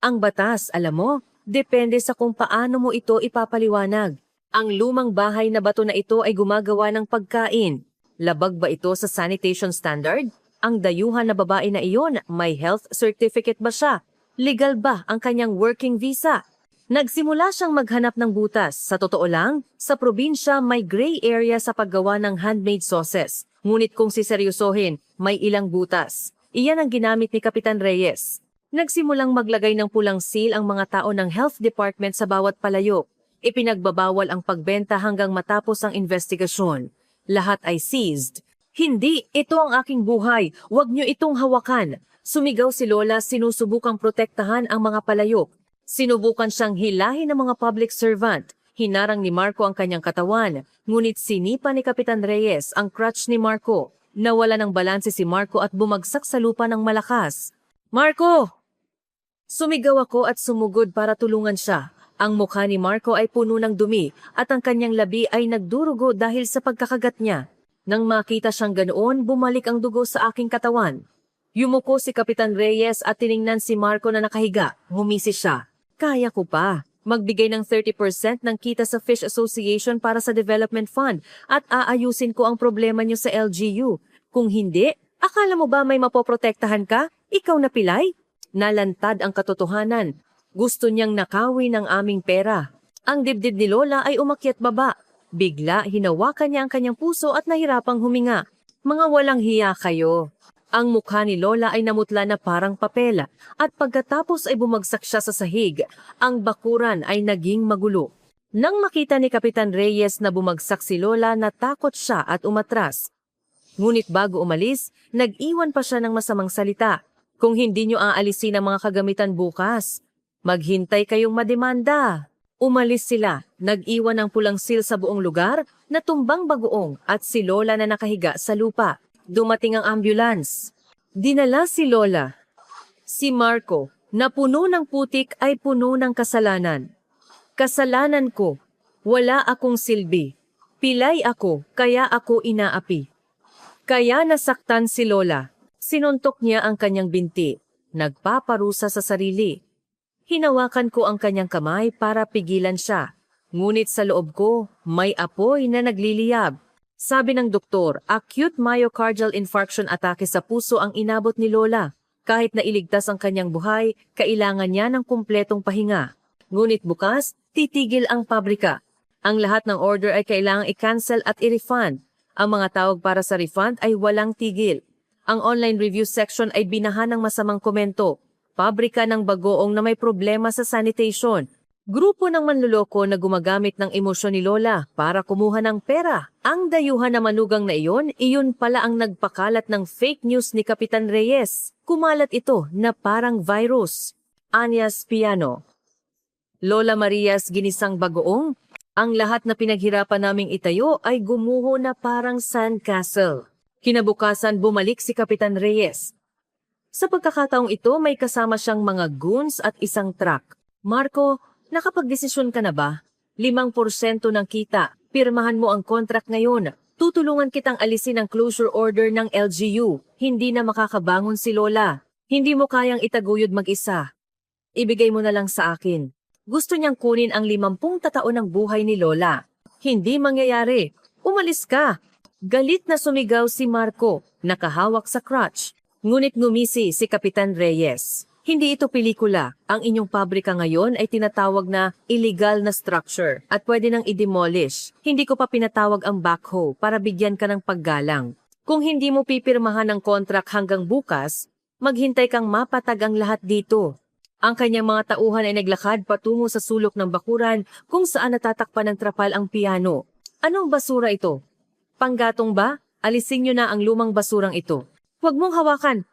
Ang batas, alam mo, depende sa kung paano mo ito ipapaliwanag. Ang lumang bahay na bato na ito ay gumagawa ng pagkain. Labag ba ito sa sanitation standard? Ang dayuhan na babae na iyon, may health certificate ba siya? Legal ba ang kanyang working visa? Nagsimula siyang maghanap ng butas. Sa totoo lang, sa probinsya may gray area sa paggawa ng handmade sauces. Ngunit kung siseryosohin, may ilang butas. Iyan ang ginamit ni Kapitan Reyes. Nagsimulang maglagay ng pulang seal ang mga tao ng health department sa bawat palayok. Ipinagbabawal ang pagbenta hanggang matapos ang investigasyon. Lahat ay seized. Hindi, ito ang aking buhay. Huwag niyo itong hawakan. Sumigaw si Lola, sinusubukang protektahan ang mga palayok. Sinubukan siyang hilahin ng mga public servant. Hinarang ni Marco ang kanyang katawan, ngunit sinipa ni Kapitan Reyes ang crutch ni Marco. Nawala ng balanse si Marco at bumagsak sa lupa ng malakas. Marco! Sumigaw ako at sumugod para tulungan siya. Ang mukha ni Marco ay puno ng dumi at ang kanyang labi ay nagdurugo dahil sa pagkakagat niya. Nang makita siyang ganoon, bumalik ang dugo sa aking katawan. Yumuko si Kapitan Reyes at tiningnan si Marco na nakahiga. Ngumisi siya. Kaya ko pa. Magbigay ng 30% ng kita sa Fish Association para sa development fund at aayusin ko ang problema niyo sa LGU. Kung hindi, akala mo ba may mapoprotektahan ka? Ikaw na pilay? Nalantad ang katotohanan. Gusto niyang nakawin ng aming pera. Ang dibdib ni Lola ay umakyat baba. Bigla, hinawakan niya ang kanyang puso at nahirapang huminga. Mga walang hiya kayo. Ang mukha ni Lola ay namutla na parang papel at pagkatapos ay bumagsak siya sa sahig. Ang bakuran ay naging magulo. Nang makita ni Kapitan Reyes na bumagsak si Lola, natakot siya at umatras. Ngunit bago umalis, nag-iwan pa siya ng masamang salita. Kung hindi niyo aalisin ang mga kagamitan bukas, maghintay kayong mademanda. Umalis sila, nag-iwan ng pulang seal sa buong lugar, natumbang bagoong at si Lola na nakahiga sa lupa. Dumating ang ambulance. Dinala si Lola. Si Marco, na puno ng putik ay puno ng kasalanan. Kasalanan ko. Wala akong silbi. Pilay ako, kaya ako inaapi. Kaya nasaktan si Lola. Sinuntok niya ang kanyang binti. Nagpaparusa sa sarili. Hinawakan ko ang kanyang kamay para pigilan siya. Ngunit sa loob ko, may apoy na nagliliyab. Sabi ng doktor, acute myocardial infarction atake sa puso ang inabot ni Lola. Kahit na iligtas ang kanyang buhay, kailangan niya ng kumpletong pahinga. Ngunit bukas, titigil ang pabrika. Ang lahat ng order ay kailangang i-cancel at i-refund. Ang mga tawag para sa refund ay walang tigil. Ang online review section ay binahan ng masamang komento. Pabrika ng bagoong na may problema sa sanitation. Grupo ng manluloko na gumagamit ng emosyon ni Lola para kumuha ng pera. Ang dayuhan na manugang na iyon pala ang nagpakalat ng fake news ni Kapitan Reyes. Kumalat ito na parang virus. Anyas Piano. Lola Marias ginisang bagoong, ang lahat na pinaghirapan naming itayo ay gumuho na parang sandcastle. Kinabukasan bumalik si Kapitan Reyes. Sa pagkakataong ito may kasama siyang mga goons at isang truck. Marco, Nakapagdesisyon ka na ba? 5% ng kita. Pirmahan mo ang contract ngayon. Tutulungan kitang alisin ang closure order ng LGU. Hindi na makakabangon si Lola. Hindi mo kayang itaguyod mag-isa. Ibigay mo na lang sa akin. Gusto niyang kunin ang 50 taon ng buhay ni Lola. Hindi mangyayari. Umalis ka. Galit na sumigaw si Marco, nakahawak sa crutch. Ngunit ngumisi si Kapitan Reyes. Hindi ito pelikula. Ang inyong pabrika ngayon ay tinatawag na illegal na structure at pwede nang i-demolish. Hindi ko pa pinatawag ang backhoe para bigyan ka ng paggalang. Kung hindi mo pipirmahan ang contract hanggang bukas, maghintay kang mapatag ang lahat dito. Ang kanyang mga tauhan ay naglakad patungo sa sulok ng bakuran kung saan natatakpan ng trapal ang piano. Anong basura ito? Panggatong ba? Alisin niyo na ang lumang basurang ito. Huwag mong hawakan.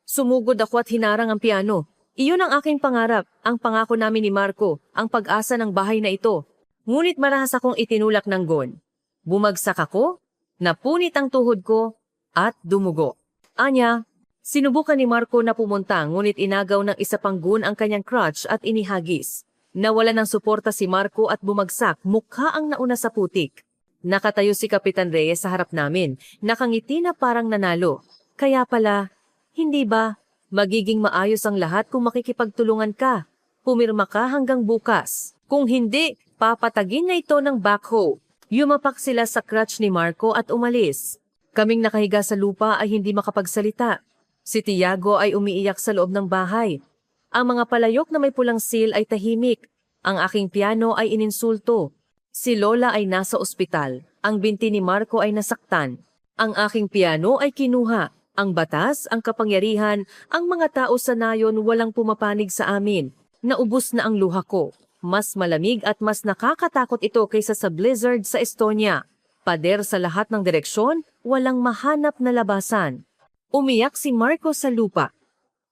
Sumugod ako at hinarang ang piano. Iyon ang aking pangarap, ang pangako namin ni Marco, ang pag-asa ng bahay na ito. Ngunit marahas akong itinulak ng gon. Bumagsak ako, napunit ang tuhod ko, at dumugo. Anya, sinubukan ni Marco na pumunta ngunit inagaw ng isa pang gun ang kanyang crutch at inihagis. Nawala ng suporta si Marco at bumagsak, mukha ang nauna sa putik. Nakatayo si Kapitan Reyes sa harap namin, nakangiti na parang nanalo. Kaya pala, hindi ba, magiging maayos ang lahat kung makikipagtulungan ka? Pumirma ka hanggang bukas. Kung hindi, papatagin na ito ng backhoe. Yumapak sila sa crutch ni Marco at umalis. Kaming nakahiga sa lupa ay hindi makapagsalita. Si Tiago ay umiiyak sa loob ng bahay. Ang mga palayok na may pulang seal ay tahimik. Ang aking piano ay ininsulto. Si Lola ay nasa ospital. Ang binti ni Marco ay nasaktan. Ang aking piano ay kinuha. Ang batas, ang kapangyarihan, ang mga tao sa nayon walang pumapanig sa amin. Naubos na ang luha ko. Mas malamig at mas nakakatakot ito kaysa sa blizzard sa Estonia. Pader sa lahat ng direksyon, walang mahanap na labasan. Umiyak si Marco sa lupa.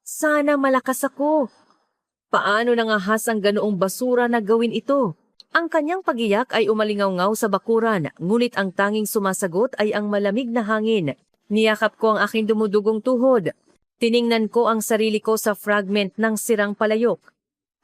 Sana malakas ako. Paano nangahas ang ganoong basura na gawin ito? Ang kanyang pagiyak ay umalingaw-ngaw sa bakuran, ngunit ang tanging sumasagot ay ang malamig na hangin. Niyakap ko ang aking dumudugong tuhod. Tiningnan ko ang sarili ko sa fragment ng sirang palayok.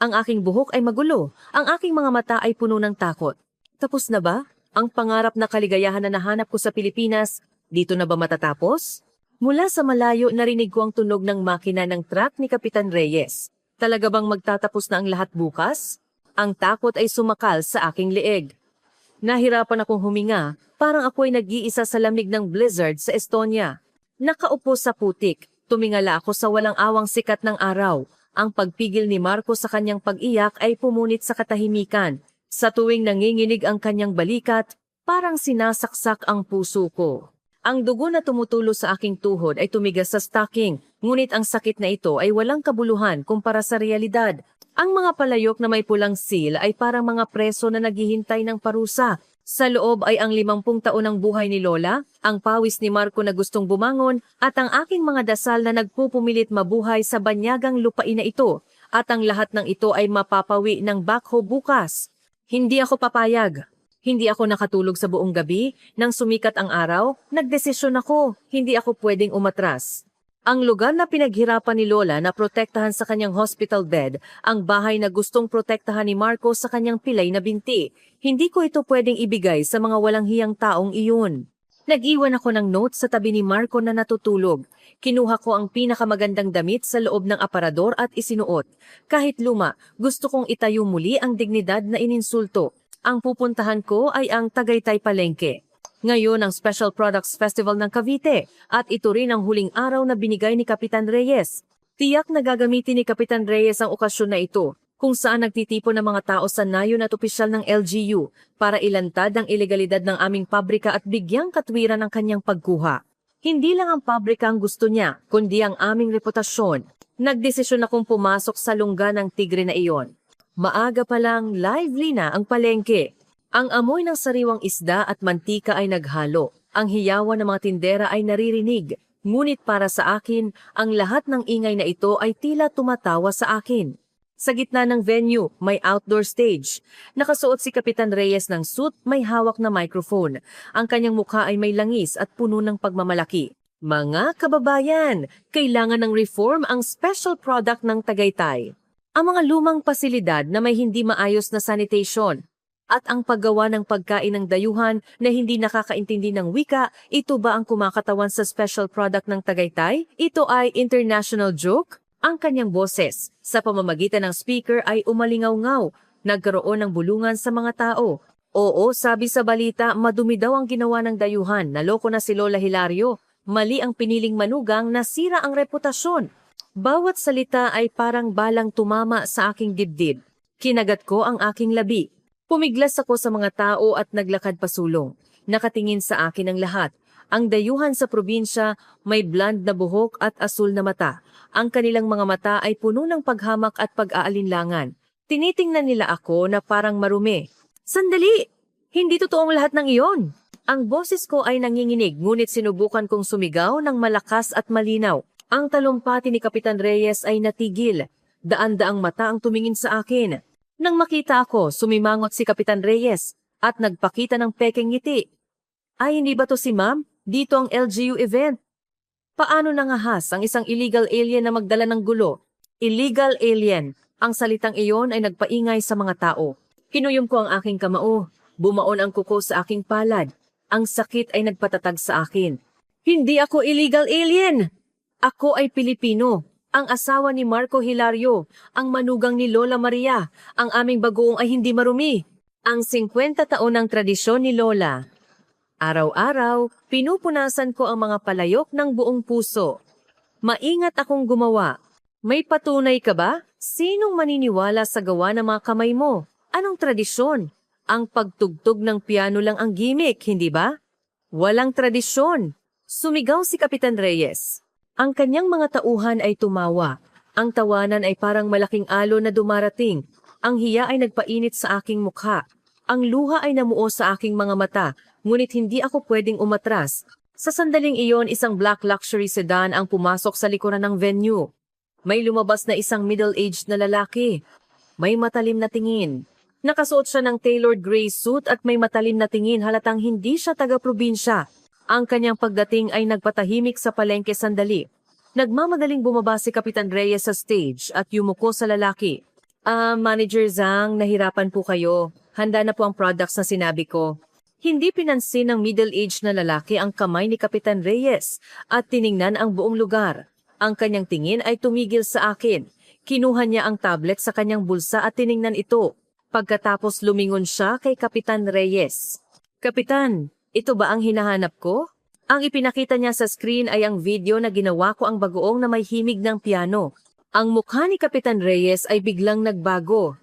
Ang aking buhok ay magulo. Ang aking mga mata ay puno ng takot. Tapos na ba? Ang pangarap na kaligayahan na nahanap ko sa Pilipinas, dito na ba matatapos? Mula sa malayo narinig ko ang tunog ng makina ng truck ni Kapitan Reyes. Talaga bang magtatapos na ang lahat bukas? Ang takot ay sumakal sa aking leeg. Nahirapan akong huminga, parang ako ay nag-iisa sa lamig ng blizzard sa Estonia. Nakaupo sa putik, tumingala ako sa walang awang sikat ng araw. Ang pagpigil ni Marco sa kanyang pag-iyak ay pumunit sa katahimikan. Sa tuwing nanginginig ang kanyang balikat, parang sinasaksak ang puso ko. Ang dugo na tumutulo sa aking tuhod ay tumigas sa stocking, ngunit ang sakit na ito ay walang kabuluhan kumpara sa realidad. Ang mga palayok na may pulang seal ay parang mga preso na naghihintay ng parusa. Sa loob ay ang 50 taon ng buhay ni Lola, ang pawis ni Marco na gustong bumangon, at ang aking mga dasal na nagpupumilit mabuhay sa banyagang lupain na ito, at ang lahat ng ito ay mapapawi ng backhoe bukas. Hindi ako papayag. Hindi ako nakatulog sa buong gabi. Nang sumikat ang araw, nagdesisyon ako, hindi ako pwedeng umatras. Ang lugar na pinaghirapan ni Lola na protektahan sa kanyang hospital bed, ang bahay na gustong protektahan ni Marco sa kanyang pilay na binti, hindi ko ito pwedeng ibigay sa mga walang hiyang taong iyon. Nag-iwan ako ng note sa tabi ni Marco na natutulog. Kinuha ko ang pinakamagandang damit sa loob ng aparador at isinuot. Kahit luma, gusto kong itayo muli ang dignidad na ininsulto. Ang pupuntahan ko ay ang Tagaytay Palengke. Ngayon ang Special Products Festival ng Cavite at ito rin ang huling araw na binigay ni Kapitan Reyes. Tiyak na gagamitin ni Kapitan Reyes ang okasyon na ito kung saan nagtitipon ng mga tao sa nayon at opisyal ng LGU para ilantad ang ilegalidad ng aming pabrika at bigyang katwiran ng kanyang pagkuha. Hindi lang ang pabrika ang gusto niya, kundi ang aming reputasyon. Nagdesisyon akong pumasok sa lungga ng tigre na iyon. Maaga pa lang lively na ang palengke. Ang amoy ng sariwang isda at mantika ay naghalo. Ang hiyawan ng mga tindera ay naririnig. Ngunit para sa akin, ang lahat ng ingay na ito ay tila tumatawa sa akin. Sa gitna ng venue, may outdoor stage. Nakasuot si Kapitan Reyes ng suit, may hawak na microphone. Ang kanyang mukha ay may langis at puno ng pagmamalaki. Mga kababayan, kailangan ng reform ang special product ng Tagaytay. Ang mga lumang pasilidad na may hindi maayos na sanitation at ang paggawa ng pagkain ng dayuhan na hindi nakakaintindi ng wika, ito ba ang kumakatawan sa special product ng Tagaytay? Ito ay international joke? Ang kanyang boses sa pamamagitan ng speaker ay umalingaw-ngaw, nagkaroon ng bulungan sa mga tao. Oo, sabi sa balita, madumi daw ang ginawa ng dayuhan, naloko na si Lola Hilario, mali ang piniling manugang, nasira ang reputasyon. Bawat salita ay parang balang tumama sa aking dibdib. Kinagat ko ang aking labi. Pumiglas ako sa mga tao at naglakad pasulong. Nakatingin sa akin ang lahat. Ang dayuhan sa probinsya may blonde na buhok at asul na mata. Ang kanilang mga mata ay puno ng paghamak at pag-aalinlangan. Tinitingnan nila ako na parang marumi. Sandali! Hindi totoong lahat ng iyon. Ang boses ko ay nanginginig, ngunit sinubukan kong sumigaw ng malakas at malinaw. Ang talumpati ni Kapitan Reyes ay natigil. Daan-daang mata ang tumingin sa akin. Nang makita ako, sumimangot si Kapitan Reyes at nagpakita ng pekeng ngiti. Ay, hindi ba to si Ma'am? Dito ang LGU event. Paano nangahas ang isang illegal alien na magdala ng gulo? Illegal alien. Ang salitang iyon ay nagpaingay sa mga tao. Kinuyom ko ang aking kamao. Bumaon ang kuko sa aking palad. Ang sakit ay nagpatatag sa akin. Hindi ako illegal alien! Ako ay Pilipino. Ang asawa ni Marco Hilario, ang manugang ni Lola Maria, ang aming bagoong ay hindi marumi. Ang 50 taon ng tradisyon ni Lola. Araw-araw, pinupunasan ko ang mga palayok ng buong puso. Maingat akong gumawa. May patunay ka ba? Sinong maniniwala sa gawa ng mga kamay mo? Anong tradisyon? Ang pagtugtog ng piano lang ang gimmick, hindi ba? Walang tradisyon. Sumigaw si Kapitan Reyes. Ang kanyang mga tauhan ay tumawa. Ang tawanan ay parang malaking alon na dumarating. Ang hiya ay nagpainit sa aking mukha. Ang luha ay namuo sa aking mga mata, ngunit hindi ako pwedeng umatras. Sa sandaling iyon, isang black luxury sedan ang pumasok sa likuran ng venue. May lumabas na isang middle-aged na lalaki. May matalim na tingin. Nakasuot siya ng tailored gray suit at may matalim na tingin, halatang hindi siya taga-probinsya. Ang kanyang pagdating ay nagpatahimik sa palengke sandali. Nagmamadaling bumaba si Kapitan Reyes sa stage at yumuko sa lalaki. Manager Zhang, nahirapan po kayo. Handa na po ang products na sinabi ko. Hindi pinansin ng middle-aged na lalaki ang kamay ni Kapitan Reyes at tiningnan ang buong lugar. Ang kanyang tingin ay tumigil sa akin. Kinuha niya ang tablet sa kanyang bulsa at tiningnan ito. Pagkatapos lumingon siya kay Kapitan Reyes. Kapitan, ito ba ang hinahanap ko? Ang ipinakita niya sa screen ay ang video na ginawa ko ang bagoong na may himig ng piano. Ang mukha ni Kapitan Reyes ay biglang nagbago.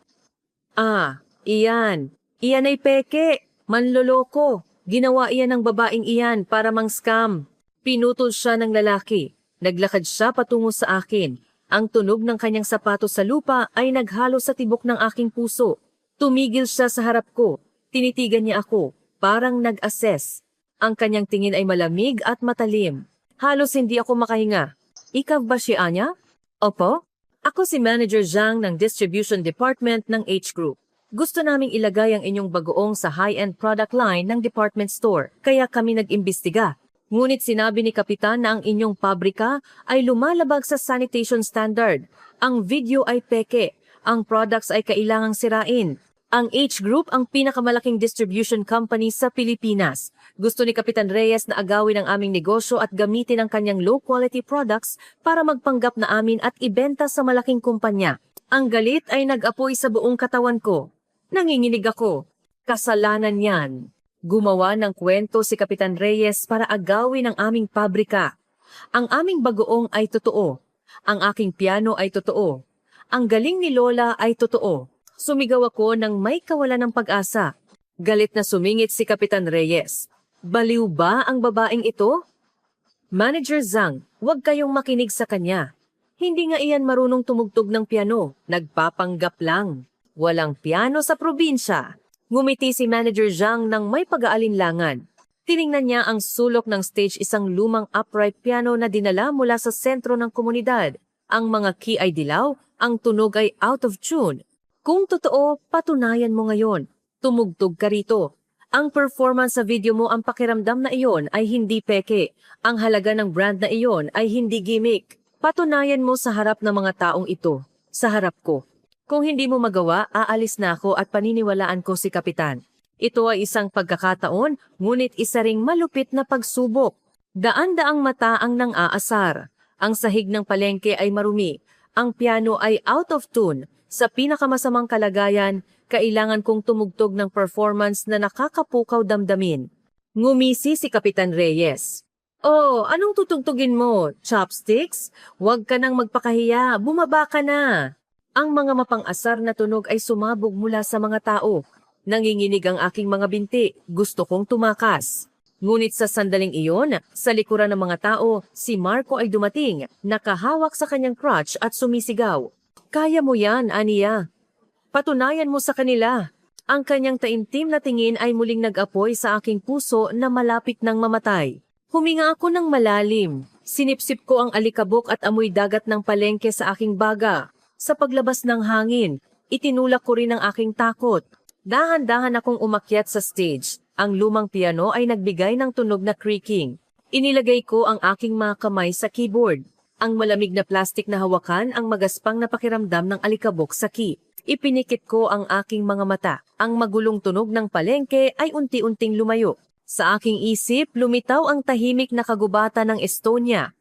Iyan. Iyan ay peke. Manloloko. Ginawa iyan ng babaeng iyan para mang-scam. Pinutol siya ng lalaki. Naglakad siya patungo sa akin. Ang tunog ng kanyang sapatos sa lupa ay naghalo sa tibok ng aking puso. Tumigil siya sa harap ko. Tinitigan niya ako. Parang nag-assess. Ang kanyang tingin ay malamig at matalim. Halos hindi ako makahinga. Ikaw ba si Anya? Opo. Ako si Manager Zhang ng Distribution Department ng H Group. Gusto naming ilagay ang inyong bagoong sa high-end product line ng department store, kaya kami nag-imbestiga. Ngunit sinabi ni Kapitan na ang inyong pabrika ay lumalabag sa sanitation standard. Ang video ay peke. Ang products ay kailangang sirain. Ang H Group ang pinakamalaking distribution company sa Pilipinas. Gusto ni Kapitan Reyes na agawin ang aming negosyo at gamitin ang kanyang low-quality products para magpanggap na amin at ibenta sa malaking kumpanya. Ang galit ay nag-apoy sa buong katawan ko. Nanginginig ako. Kasalanan yan. Gumawa ng kwento si Kapitan Reyes para agawin ang aming pabrika. Ang aming bagoong ay totoo. Ang aking piano ay totoo. Ang galing ni Lola ay totoo. Sumigaw ako nang may kawalan ng pag-asa. Galit na sumingit si Kapitan Reyes. Baliw ba ang babaeng ito? Manager Zhang, huwag kayong makinig sa kanya. Hindi nga iyan marunong tumugtog ng piano. Nagpapanggap lang. Walang piano sa probinsya. Ngumiti si Manager Zhang nang may pag-aalinlangan. Tiningnan niya ang sulok ng stage, isang lumang upright piano na dinala mula sa sentro ng komunidad. Ang mga key ay dilaw, ang tunog ay out of tune. Kung totoo, patunayan mo ngayon. Tumugtog ka rito. Ang performance sa video mo, ang pakiramdam na iyon ay hindi peke. Ang halaga ng brand na iyon ay hindi gimmick. Patunayan mo sa harap ng mga taong ito. Sa harap ko. Kung hindi mo magawa, aalis na ako at paniniwalaan ko si Kapitan. Ito ay isang pagkakataon, ngunit isa ring malupit na pagsubok. Daan-daang mata ang nang-aasar. Ang sahig ng palengke ay marumi. Ang piano ay out of tune. Sa pinakamasamang kalagayan, kailangan kong tumugtog ng performance na nakakapukaw damdamin. Ngumisi si Kapitan Reyes. Oh, anong tutugtugin mo? Chopsticks? Huwag ka nang magpakahiya, bumaba ka na. Ang mga mapang-asar na tunog ay sumabog mula sa mga tao. Nanginginig ang aking mga binti, gusto kong tumakas. Ngunit sa sandaling iyon, sa likuran ng mga tao, si Marco ay dumating, nakahawak sa kanyang crutch at sumisigaw. Kaya mo yan, Ania. Patunayan mo sa kanila. Ang kanyang taimtim na tingin ay muling nag-apoy sa aking puso na malapit ng mamatay. Huminga ako ng malalim. Sinipsip ko ang alikabok at amoy dagat ng palengke sa aking baga. Sa paglabas ng hangin, itinulak ko rin ang aking takot. Dahan-dahan akong umakyat sa stage. Ang lumang piano ay nagbigay ng tunog na creaking. Inilagay ko ang aking mga kamay sa keyboard. Ang malamig na plastic na hawakan ang magaspang na pakiramdam ng alikabok sa key. Ipinikit ko ang aking mga mata. Ang magulong tunog ng palengke ay unti-unting lumayo. Sa aking isip, lumitaw ang tahimik na kagubatan ng Estonia.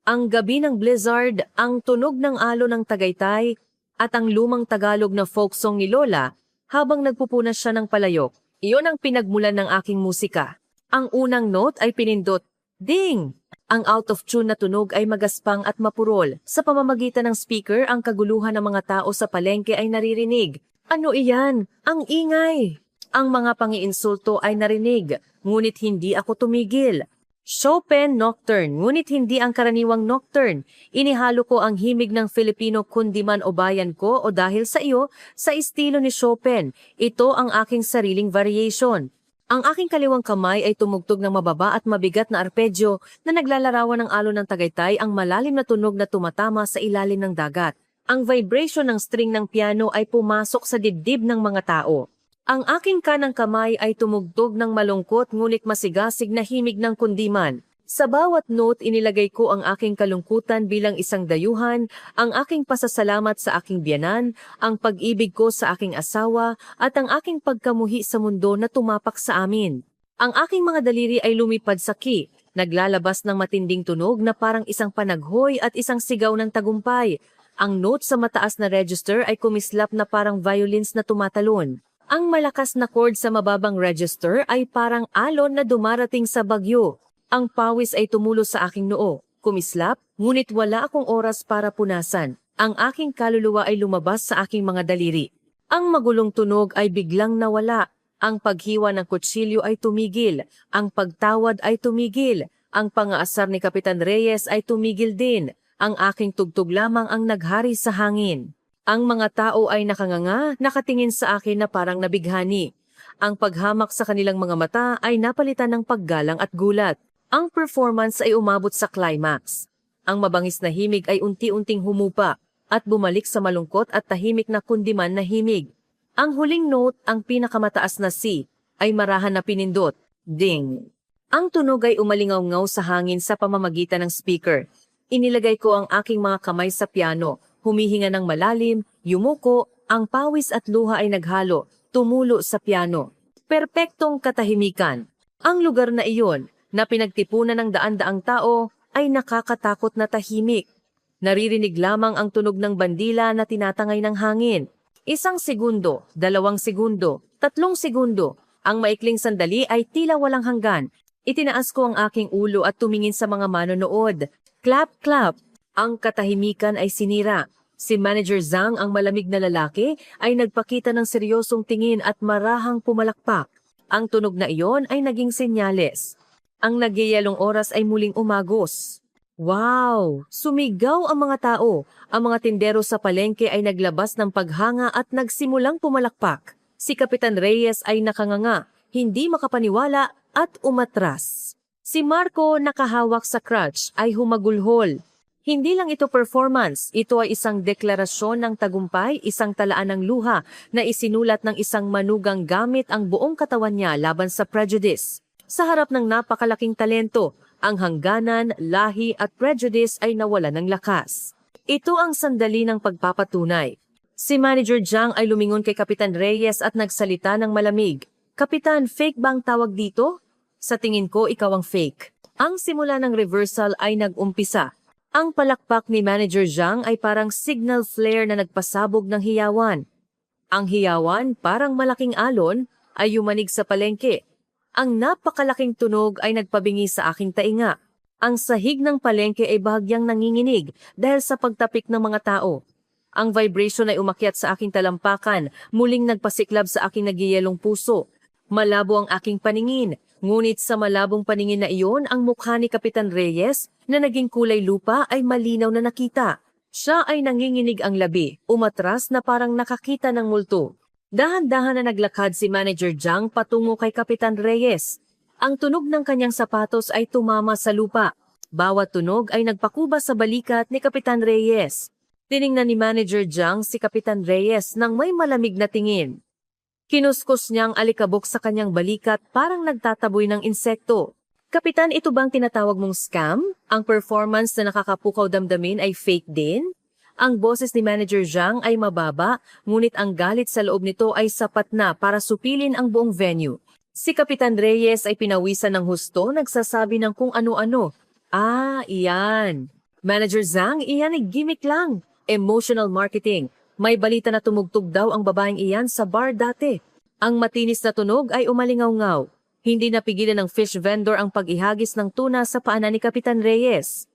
Ang gabi ng blizzard, ang tunog ng alon ng Tagaytay, at ang lumang Tagalog na folk song ni Lola habang nagpupunas siya ng palayok. Iyon ang pinagmulan ng aking musika. Ang unang note ay pinindot, ding! Ang out of tune na tunog ay magaspang at mapurol. Sa pamamagitan ng speaker, ang kaguluhan ng mga tao sa palengke ay naririnig. Ano iyan? Ang ingay! Ang mga pangiinsulto ay narinig, ngunit hindi ako tumigil. Chopin Nocturne, ngunit hindi ang karaniwang nocturne. Inihalo ko ang himig ng Filipino kundi man o bayan ko o dahil sa iyo, sa estilo ni Chopin. Ito ang aking sariling variation. Ang aking kaliwang kamay ay tumugtog ng mababa at mabigat na arpedyo na naglalarawan ng alon ng Tagaytay, ang malalim na tunog na tumatama sa ilalim ng dagat. Ang vibration ng string ng piano ay pumasok sa dibdib ng mga tao. Ang aking kanang kamay ay tumugtog ng malungkot ngunit masigasig na himig ng kundiman. Sa bawat note inilagay ko ang aking kalungkutan bilang isang dayuhan, ang aking pasasalamat sa aking biyanan, ang pag-ibig ko sa aking asawa, at ang aking pagkamuhi sa mundo na tumapak sa amin. Ang aking mga daliri ay lumipad sa key, naglalabas ng matinding tunog na parang isang panaghoy at isang sigaw ng tagumpay. Ang note sa mataas na register ay kumislap na parang violins na tumatalon. Ang malakas na chord sa mababang register ay parang alon na dumarating sa bagyo. Ang pawis ay tumulo sa aking noo, kumislap, ngunit wala akong oras para punasan. Ang aking kaluluwa ay lumabas sa aking mga daliri. Ang magulong tunog ay biglang nawala. Ang paghiwa ng kutsilyo ay tumigil. Ang pagtawad ay tumigil. Ang pangaasar ni Kapitan Reyes ay tumigil din. Ang aking tugtog lamang ang naghari sa hangin. Ang mga tao ay nakanganga, nakatingin sa akin na parang nabighani. Ang paghamak sa kanilang mga mata ay napalitan ng paggalang at gulat. Ang performance ay umabot sa climax. Ang mabangis na himig ay unti-unting humupa at bumalik sa malungkot at tahimik na kundiman na himig. Ang huling note, ang pinakamataas na C, ay marahan na pinindot, ding. Ang tunog ay umalingaw-ngaw sa hangin sa pamamagitan ng speaker. Inilagay ko ang aking mga kamay sa piano. Humihinga ng malalim, yumuko, ang pawis at luha ay naghalo, tumulo sa piano. Perpektong katahimikan. Ang lugar na iyon, na pinagtipunan ng daan-daang tao, ay nakakatakot na tahimik. Naririnig lamang ang tunog ng bandila na tinatangay ng hangin. 1 segundo, 2 segundo, 3 segundo. Ang maikling sandali ay tila walang hanggan. Itinaas ko ang aking ulo at tumingin sa mga manonood. Clap, clap. Ang katahimikan ay sinira. Si Manager Zhang, ang malamig na lalaki, ay nagpakita ng seryosong tingin at marahang pumalakpak. Ang tunog na iyon ay naging senyales. Ang nagyayalong oras ay muling umagos. Wow! Sumigaw ang mga tao. Ang mga tindero sa palengke ay naglabas ng paghanga at nagsimulang pumalakpak. Si Kapitan Reyes ay nakanganga, hindi makapaniwala at umatras. Si Marco, nakahawak sa crutch, ay humagulhol. Hindi lang ito performance, ito ay isang deklarasyon ng tagumpay, isang talaan ng luha na isinulat ng isang manugang gamit ang buong katawan niya laban sa prejudice. Sa harap ng napakalaking talento, ang hangganan, lahi at prejudice ay nawala ng lakas. Ito ang sandali ng pagpapatunay. Si Manager Jiang ay lumingon kay Kapitan Reyes at nagsalita ng malamig. Kapitan, fake bang tawag dito? Sa tingin ko, ikaw ang fake. Ang simula ng reversal ay nag-umpisa. Ang palakpak ni Manager Jiang ay parang signal flare na nagpasabog ng hiyawan. Ang hiyawan, parang malaking alon, ay yumanig sa palengke. Ang napakalaking tunog ay nagpabingi sa aking tainga. Ang sahig ng palengke ay bahagyang nanginginig dahil sa pagtapik ng mga tao. Ang vibration ay umakyat sa aking talampakan, muling nagpasiklab sa aking nagyayalong puso. Malabo ang aking paningin, ngunit sa malabong paningin na iyon, ang mukha ni Kapitan Reyes na naging kulay lupa ay malinaw na nakita. Siya ay nanginginig ang labi, umatras na parang nakakita ng multo. Dahan-dahan na naglakad si Manager Jiang patungo kay Kapitan Reyes. Ang tunog ng kanyang sapatos ay tumama sa lupa. Bawat tunog ay nagpakuba sa balikat ni Kapitan Reyes. Tiningnan ni Manager Jiang si Kapitan Reyes nang may malamig na tingin. Kinuskos niyang alikabok sa kanyang balikat parang nagtataboy ng insekto. Kapitan, ito bang tinatawag mong scam? Ang performance na nakakapukaw damdamin ay fake din? Ang boses ni Manager Jiang ay mababa, ngunit ang galit sa loob nito ay sapat na para supilin ang buong venue. Si Kapitan Reyes ay pinawisan ng husto, nagsasabi ng kung ano-ano. Iyan. Manager Jiang, iyan ay gimmick lang. Emotional marketing. May balita na tumugtog daw ang babaeng iyan sa bar dati. Ang matinis na tunog ay umalingaw-ngaw. Hindi napigilan ng fish vendor ang pag-ihagis ng tuna sa paanan ni Kapitan Reyes.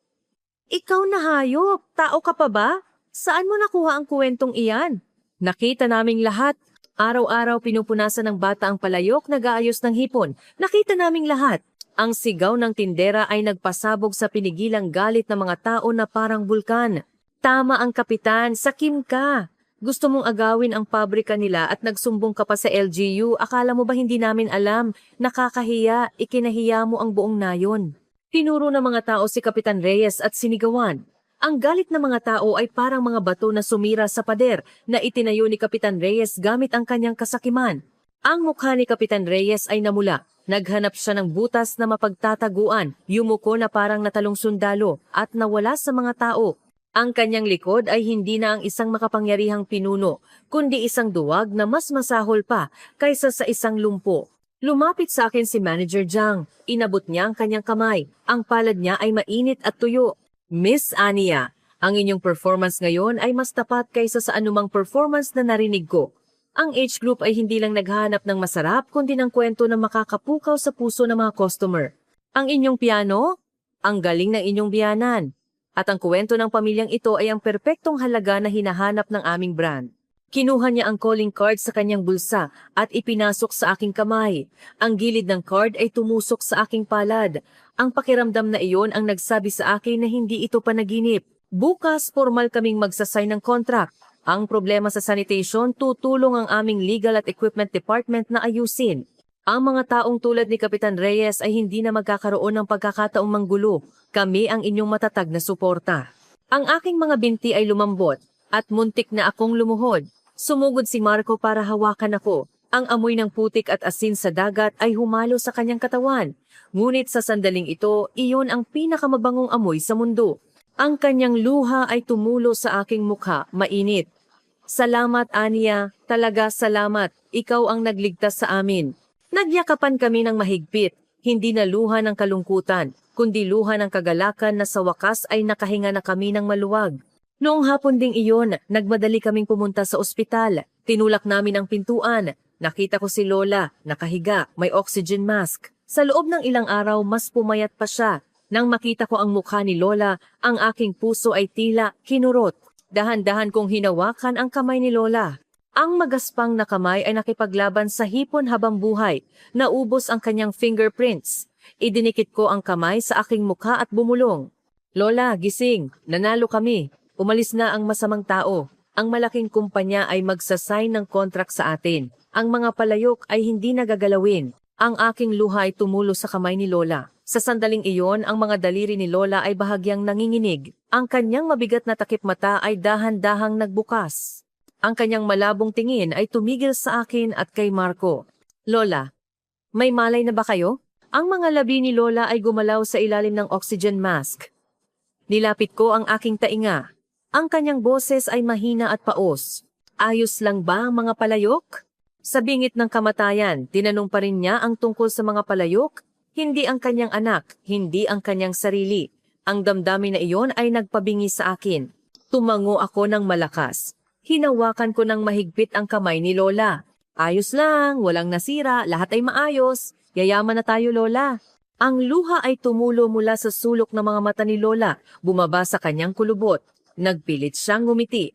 Ikaw na hayop, tao ka pa ba? Saan mo nakuha ang kwentong iyan? Nakita naming lahat. Araw-araw pinupunasan ng bata ang palayok, nag-aayos ng hipon. Nakita naming lahat. Ang sigaw ng tindera ay nagpasabog sa pinigilang galit ng mga tao na parang bulkan. Tama ang kapitan, sakim ka. Gusto mong agawin ang pabrika nila at nagsumbong ka pa sa LGU. Akala mo ba hindi namin alam? Nakakahiya, ikinahiya mo ang buong nayon. Tinuro ng mga tao si Kapitan Reyes at sinigawan. Ang galit ng mga tao ay parang mga bato na sumira sa pader na itinayo ni Kapitan Reyes gamit ang kanyang kasakiman. Ang mukha ni Kapitan Reyes ay namula. Naghanap siya ng butas na mapagtataguan, yumuko na parang natalong sundalo at nawala sa mga tao. Ang kanyang likod ay hindi na ang isang makapangyarihang pinuno, kundi isang duwag na mas masahol pa kaysa sa isang lumpo. Lumapit sa akin si Manager Jiang. Inabot niya ang kanyang kamay. Ang palad niya ay mainit at tuyo. Miss Ania, ang inyong performance ngayon ay mas tapat kaysa sa anumang performance na narinig ko. Ang H Group ay hindi lang naghahanap ng masarap, kundi ng kwento na makakapukaw sa puso ng mga customer. Ang inyong piano? Ang galing ng inyong biyanan. At ang kwento ng pamilyang ito ay ang perpektong halaga na hinahanap ng aming brand. Kinuha niya ang calling card sa kanyang bulsa at ipinasok sa aking kamay. Ang gilid ng card ay tumusok sa aking palad. Ang pakiramdam na iyon ang nagsabi sa akin na hindi ito panaginip. Bukas, formal kaming magsasay ng contract. Ang problema sa sanitation, tutulong ang aming legal at equipment department na ayusin. Ang mga taong tulad ni Kapitan Reyes ay hindi na magkakaroon ng pagkakataong manggulo. Kami ang inyong matatag na suporta. Ang aking mga binti ay lumambot at muntik na akong lumuhod. Sumugod si Marco para hawakan ako. Ang amoy ng putik at asin sa dagat ay humalo sa kanyang katawan. Ngunit sa sandaling ito, iyon ang pinakamabangong amoy sa mundo. Ang kanyang luha ay tumulo sa aking mukha, mainit. Salamat, Ania. Talaga salamat. Ikaw ang nagligtas sa amin. Nagyakapan kami ng mahigpit, hindi na luha ng kalungkutan, kundi luha ng kagalakan na sa wakas ay nakahinga na kami ng maluwag. Noong hapon ding iyon, nagmadali kaming pumunta sa ospital. Tinulak namin ang pintuan. Nakita ko si Lola, nakahiga, may oxygen mask. Sa loob ng ilang araw, mas pumayat pa siya. Nang makita ko ang mukha ni Lola, ang aking puso ay tila kinurot. Dahan-dahan kong hinawakan ang kamay ni Lola. Ang magaspang na kamay ay nakipaglaban sa hipon habang buhay. Naubos ang kanyang fingerprints. Idinikit ko ang kamay sa aking mukha at bumulong. Lola, gising. Nanalo kami. Umalis na ang masamang tao. Ang malaking kumpanya ay magsasign ng contract sa atin. Ang mga palayok ay hindi nagagalawin. Ang aking luha ay tumulo sa kamay ni Lola. Sa sandaling iyon, ang mga daliri ni Lola ay bahagyang nanginginig. Ang kanyang mabigat na takip mata ay dahan-dahang nagbukas. Ang kanyang malabong tingin ay tumigil sa akin at kay Marco. Lola, may malay na ba kayo? Ang mga labi ni Lola ay gumalaw sa ilalim ng oxygen mask. Nilapit ko ang aking tainga. Ang kanyang boses ay mahina at paos. Ayos lang ba ang mga palayok? Sa bingit ng kamatayan, tinanong pa rin niya ang tungkol sa mga palayok, hindi ang kanyang anak, hindi ang kanyang sarili. Ang damdamin na iyon ay nagpabingi sa akin. Tumango ako ng malakas. Hinawakan ko ng mahigpit ang kamay ni Lola. Ayos lang, walang nasira, lahat ay maayos. Yayaman na tayo, Lola. Ang luha ay tumulo mula sa sulok ng mga mata ni Lola, bumaba sa kanyang kulubot. Nagpilit siyang ngumiti.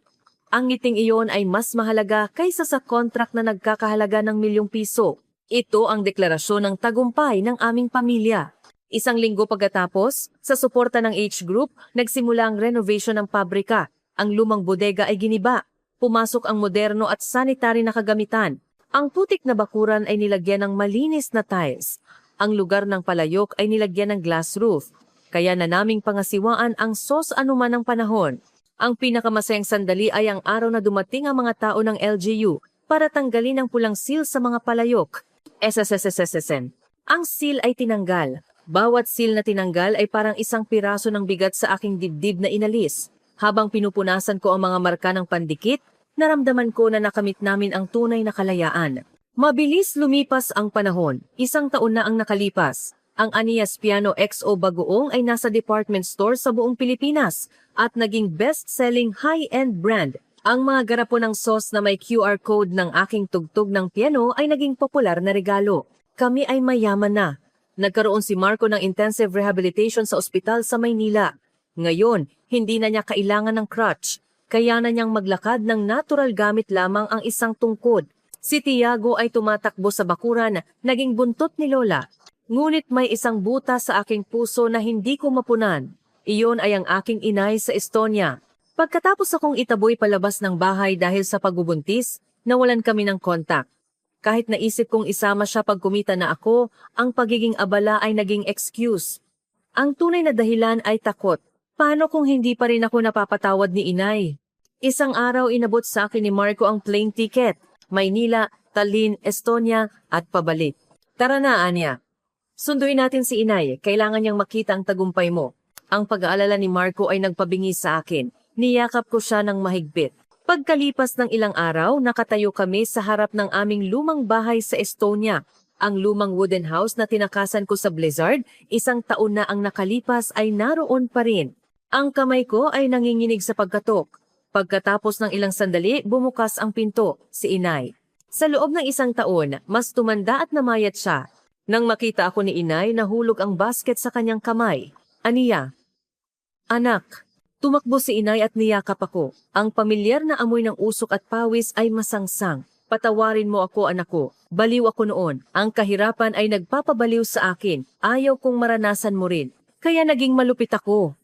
Ang ngiting iyon ay mas mahalaga kaysa sa kontrak na nagkakahalaga ng ₱1,000,000. Ito ang deklarasyon ng tagumpay ng aming pamilya. Isang linggo pagkatapos, sa suporta ng H Group, nagsimula ang renovation ng pabrika. Ang lumang bodega ay giniba. Pumasok ang moderno at sanitary na kagamitan. Ang putik na bakuran ay nilagyan ng malinis na tiles. Ang lugar ng palayok ay nilagyan ng glass roof. Kaya na naming pangasiwaan ang sos anuman ng panahon. Ang pinakamasayang sandali ay ang araw na dumating ang mga tao ng LGU para tanggalin ang pulang seal sa mga palayok. SSSSSN. Ang seal ay tinanggal. Bawat seal na tinanggal ay parang isang piraso ng bigat sa aking dibdib na inalis. Habang pinupunasan ko ang mga marka ng pandikit, naramdaman ko na nakamit namin ang tunay na kalayaan. Mabilis lumipas ang panahon. 1 taon na ang nakalipas. Ang Anias Piano XO Bagoong ay nasa department store sa buong Pilipinas at naging best-selling high-end brand. Ang mga garapon ng sauce na may QR code ng aking tugtog ng piano ay naging popular na regalo. Kami ay mayaman na. Nagkaroon si Marco ng intensive rehabilitation sa ospital sa Maynila. Ngayon, hindi na niya kailangan ng crutch. Kaya na niyang maglakad ng natural gamit lamang ang isang tungkod. Si Tiago ay tumatakbo sa bakuran, naging buntot ni Lola. Ngunit may isang buta sa aking puso na hindi ko mapunan. Iyon ay ang aking inay sa Estonia. Pagkatapos akong itaboy palabas ng bahay dahil sa pagbubuntis, nawalan kami ng kontak. Kahit naisip kong isama siya pag kumita na ako, ang pagiging abala ay naging excuse. Ang tunay na dahilan ay takot. Paano kung hindi pa rin ako napapatawad ni inay? Isang araw inabot sa akin ni Marco ang plane ticket. Maynila, Tallinn, Estonia at pabalik. Tara na, Anya. Sunduin natin si inay, kailangan niyang makita ang tagumpay mo. Ang pag-aalala ni Marco ay nagpabingi sa akin. Niyakap ko siya ng mahigpit. Pagkalipas ng ilang araw, nakatayo kami sa harap ng aming lumang bahay sa Estonia. Ang lumang wooden house na tinakasan ko sa blizzard, 1 taon na ang nakalipas ay naroon pa rin. Ang kamay ko ay nanginginig sa pagkatok. Pagkatapos ng ilang sandali, bumukas ang pinto, si inay. Sa loob ng 1 taon, mas tumanda at namayat siya. Nang makita ako ni inay, nahulog ang basket sa kanyang kamay. Aniya. Anak. Tumakbo si inay at niyakap ako. Ang pamilyar na amoy ng usok at pawis ay masangsang. Patawarin mo ako, anak ko. Baliw ako noon. Ang kahirapan ay nagpapabaliw sa akin. Ayaw kong maranasan mo rin. Kaya naging malupit ako.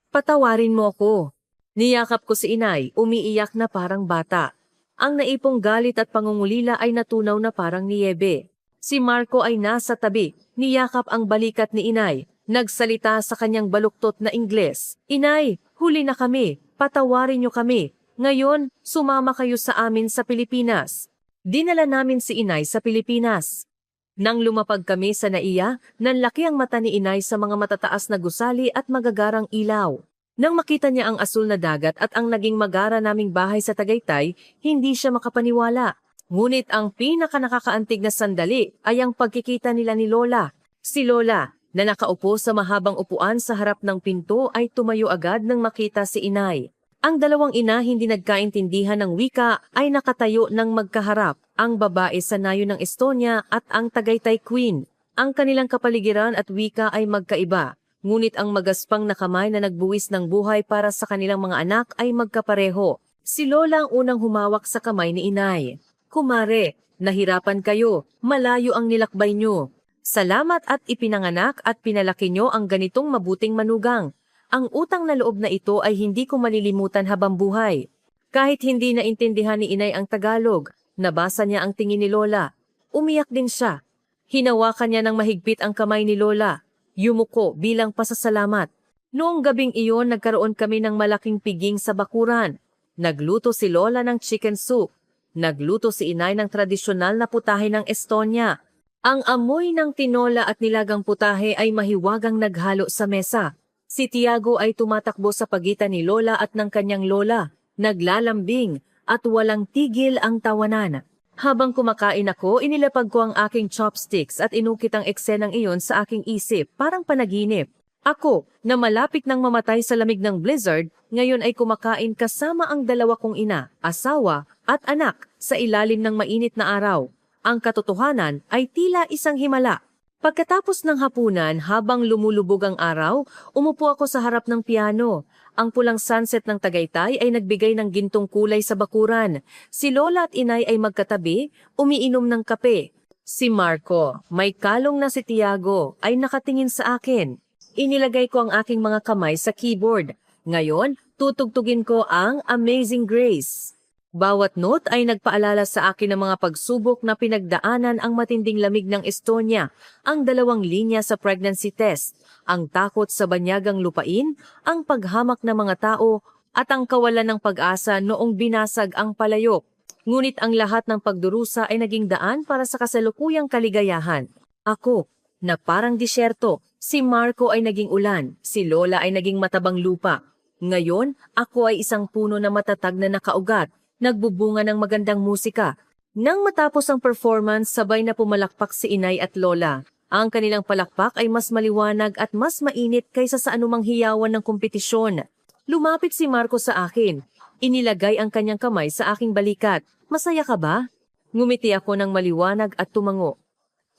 Patawarin mo ako. Niyakap ko si inay, umiiyak na parang bata. Ang naipong galit at pangungulila ay natunaw na parang niyebe. Si Marco ay nasa tabi, niyakap ang balikat ni inay. Nagsalita sa kanyang baluktot na Ingles. Inay, huli na kami. Patawarin niyo kami. Ngayon, sumama kayo sa amin sa Pilipinas. Dinala namin si inay sa Pilipinas. Nang lumapag kami sa naiya, nanlaki ang mata ni inay sa mga matataas na gusali at magagarang ilaw. Nang makita niya ang asul na dagat at ang naging magara naming bahay sa Tagaytay, hindi siya makapaniwala. Ngunit ang pinaka-nakakaantig na sandali ay ang pagkikita nila ni Lola. Si Lola, na nakaupo sa mahabang upuan sa harap ng pinto ay tumayo agad nang makita si inay. Ang dalawang ina hindi nagkaintindihan ng wika ay nakatayo ng magkaharap, ang babae sa nayo ng Estonia at ang Tagaytay Queen. Ang kanilang kapaligiran at wika ay magkaiba, ngunit ang magaspang na kamay na nagbuwis ng buhay para sa kanilang mga anak ay magkapareho. Si Lola ang unang humawak sa kamay ni inay. Kumare, nahirapan kayo, malayo ang nilakbay nyo. Salamat at ipinanganak at pinalaki nyo ang ganitong mabuting manugang. Ang utang na loob na ito ay hindi ko malilimutan habang buhay. Kahit hindi naintindihan ni inay ang Tagalog, nabasa niya ang tingin ni Lola. Umiyak din siya. Hinawakan niya ng mahigpit ang kamay ni Lola. Yumuko bilang pasasalamat. Noong gabing iyon nagkaroon kami ng malaking piging sa bakuran. Nagluto si Lola ng chicken soup. Nagluto si inay ng tradisyonal na putahe ng Estonia. Ang amoy ng tinola at nilagang putahe ay mahiwagang naghalo sa mesa. Si Tiago ay tumatakbo sa pagitan ni Lola at ng kanyang lola. Naglalambing. at walang tigil ang tawanan. Habang kumakain ako, inilapag ko ang aking chopsticks at inukit ang eksenang iyon sa aking isip, parang panaginip. Ako, na malapit nang mamatay sa lamig ng blizzard, ngayon ay kumakain kasama ang dalawa kong ina, asawa at anak sa ilalim ng mainit na araw. Ang katotohanan ay tila isang himala. Pagkatapos ng hapunan, habang lumulubog ang araw, umupo ako sa harap ng piano. Ang pulang sunset ng Tagaytay ay nagbigay ng gintong kulay sa bakuran. Si Lola at Inay ay magkatabi, umiinom ng kape. Si Marco, may kalong na si Tiago, ay nakatingin sa akin. Inilagay ko ang aking mga kamay sa keyboard. Ngayon, tutugtugin ko ang Amazing Grace. Bawat note ay nagpaalala sa akin ng mga pagsubok na pinagdaanan ang matinding lamig ng Estonia, ang 2 linya sa pregnancy test, ang takot sa banyagang lupain, ang paghamak ng mga tao, at ang kawalan ng pag-asa noong binasag ang palayok. Ngunit ang lahat ng pagdurusa ay naging daan para sa kasalukuyang kaligayahan. Ako, na parang disyerto, si Marco ay naging ulan, si Lola ay naging matabang lupa. Ngayon, ako ay isang puno na matatag na nakaugat, nagbubunga ng magandang musika. Nang matapos ang performance, sabay na pumalakpak si Inay at Lola. Ang kanilang palakpak ay mas maliwanag at mas mainit kaysa sa anumang hiyawan ng kompetisyon. Lumapit si Marco sa akin. Inilagay ang kanyang kamay sa aking balikat. Masaya ka ba? Ngumiti ako ng maliwanag at tumango.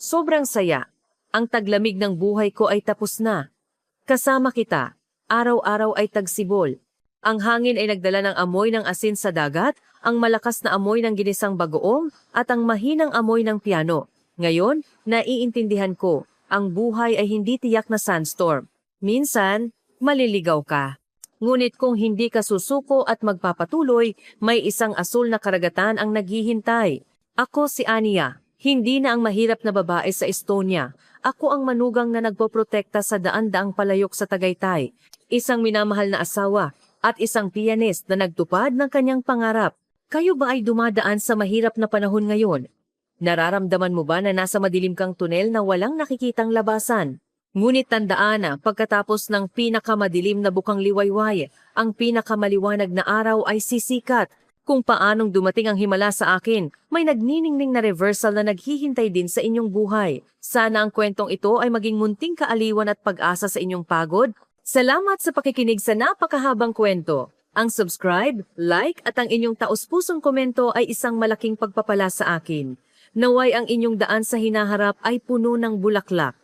Sobrang saya. Ang taglamig ng buhay ko ay tapos na. Kasama kita. Araw-araw ay tagsibol. Ang hangin ay nagdala ng amoy ng asin sa dagat, ang malakas na amoy ng ginisang bagoong, at ang mahinang amoy ng piano. Ngayon, naiintindihan ko, ang buhay ay hindi tiyak na sandstorm. Minsan, maliligaw ka. Ngunit kung hindi ka susuko at magpapatuloy, may isang asul na karagatan ang naghihintay. Ako si Ania, hindi na ang mahirap na babae sa Estonia. Ako ang manugang na nagpoprotekta sa daan-daang palayok sa Tagaytay. Isang minamahal na asawa, at isang pianist na nagtupad ng kanyang pangarap. Kayo ba ay dumadaan sa mahirap na panahon ngayon? Nararamdaman mo ba na nasa madilim kang tunel na walang nakikitang labasan? Ngunit tandaan na pagkatapos ng pinakamadilim na bukang liwayway, ang pinakamaliwanag na araw ay sisikat. Kung paanong dumating ang himala sa akin, may nagniningning na reversal na naghihintay din sa inyong buhay. Sana ang kwentong ito ay maging munting kaaliwan at pag-asa sa inyong pagod. Salamat sa pakikinig sa napakahabang kwento. Ang subscribe, like at ang inyong taus-pusong komento ay isang malaking pagpapala sa akin. Naway ang inyong daan sa hinaharap ay puno ng bulaklak.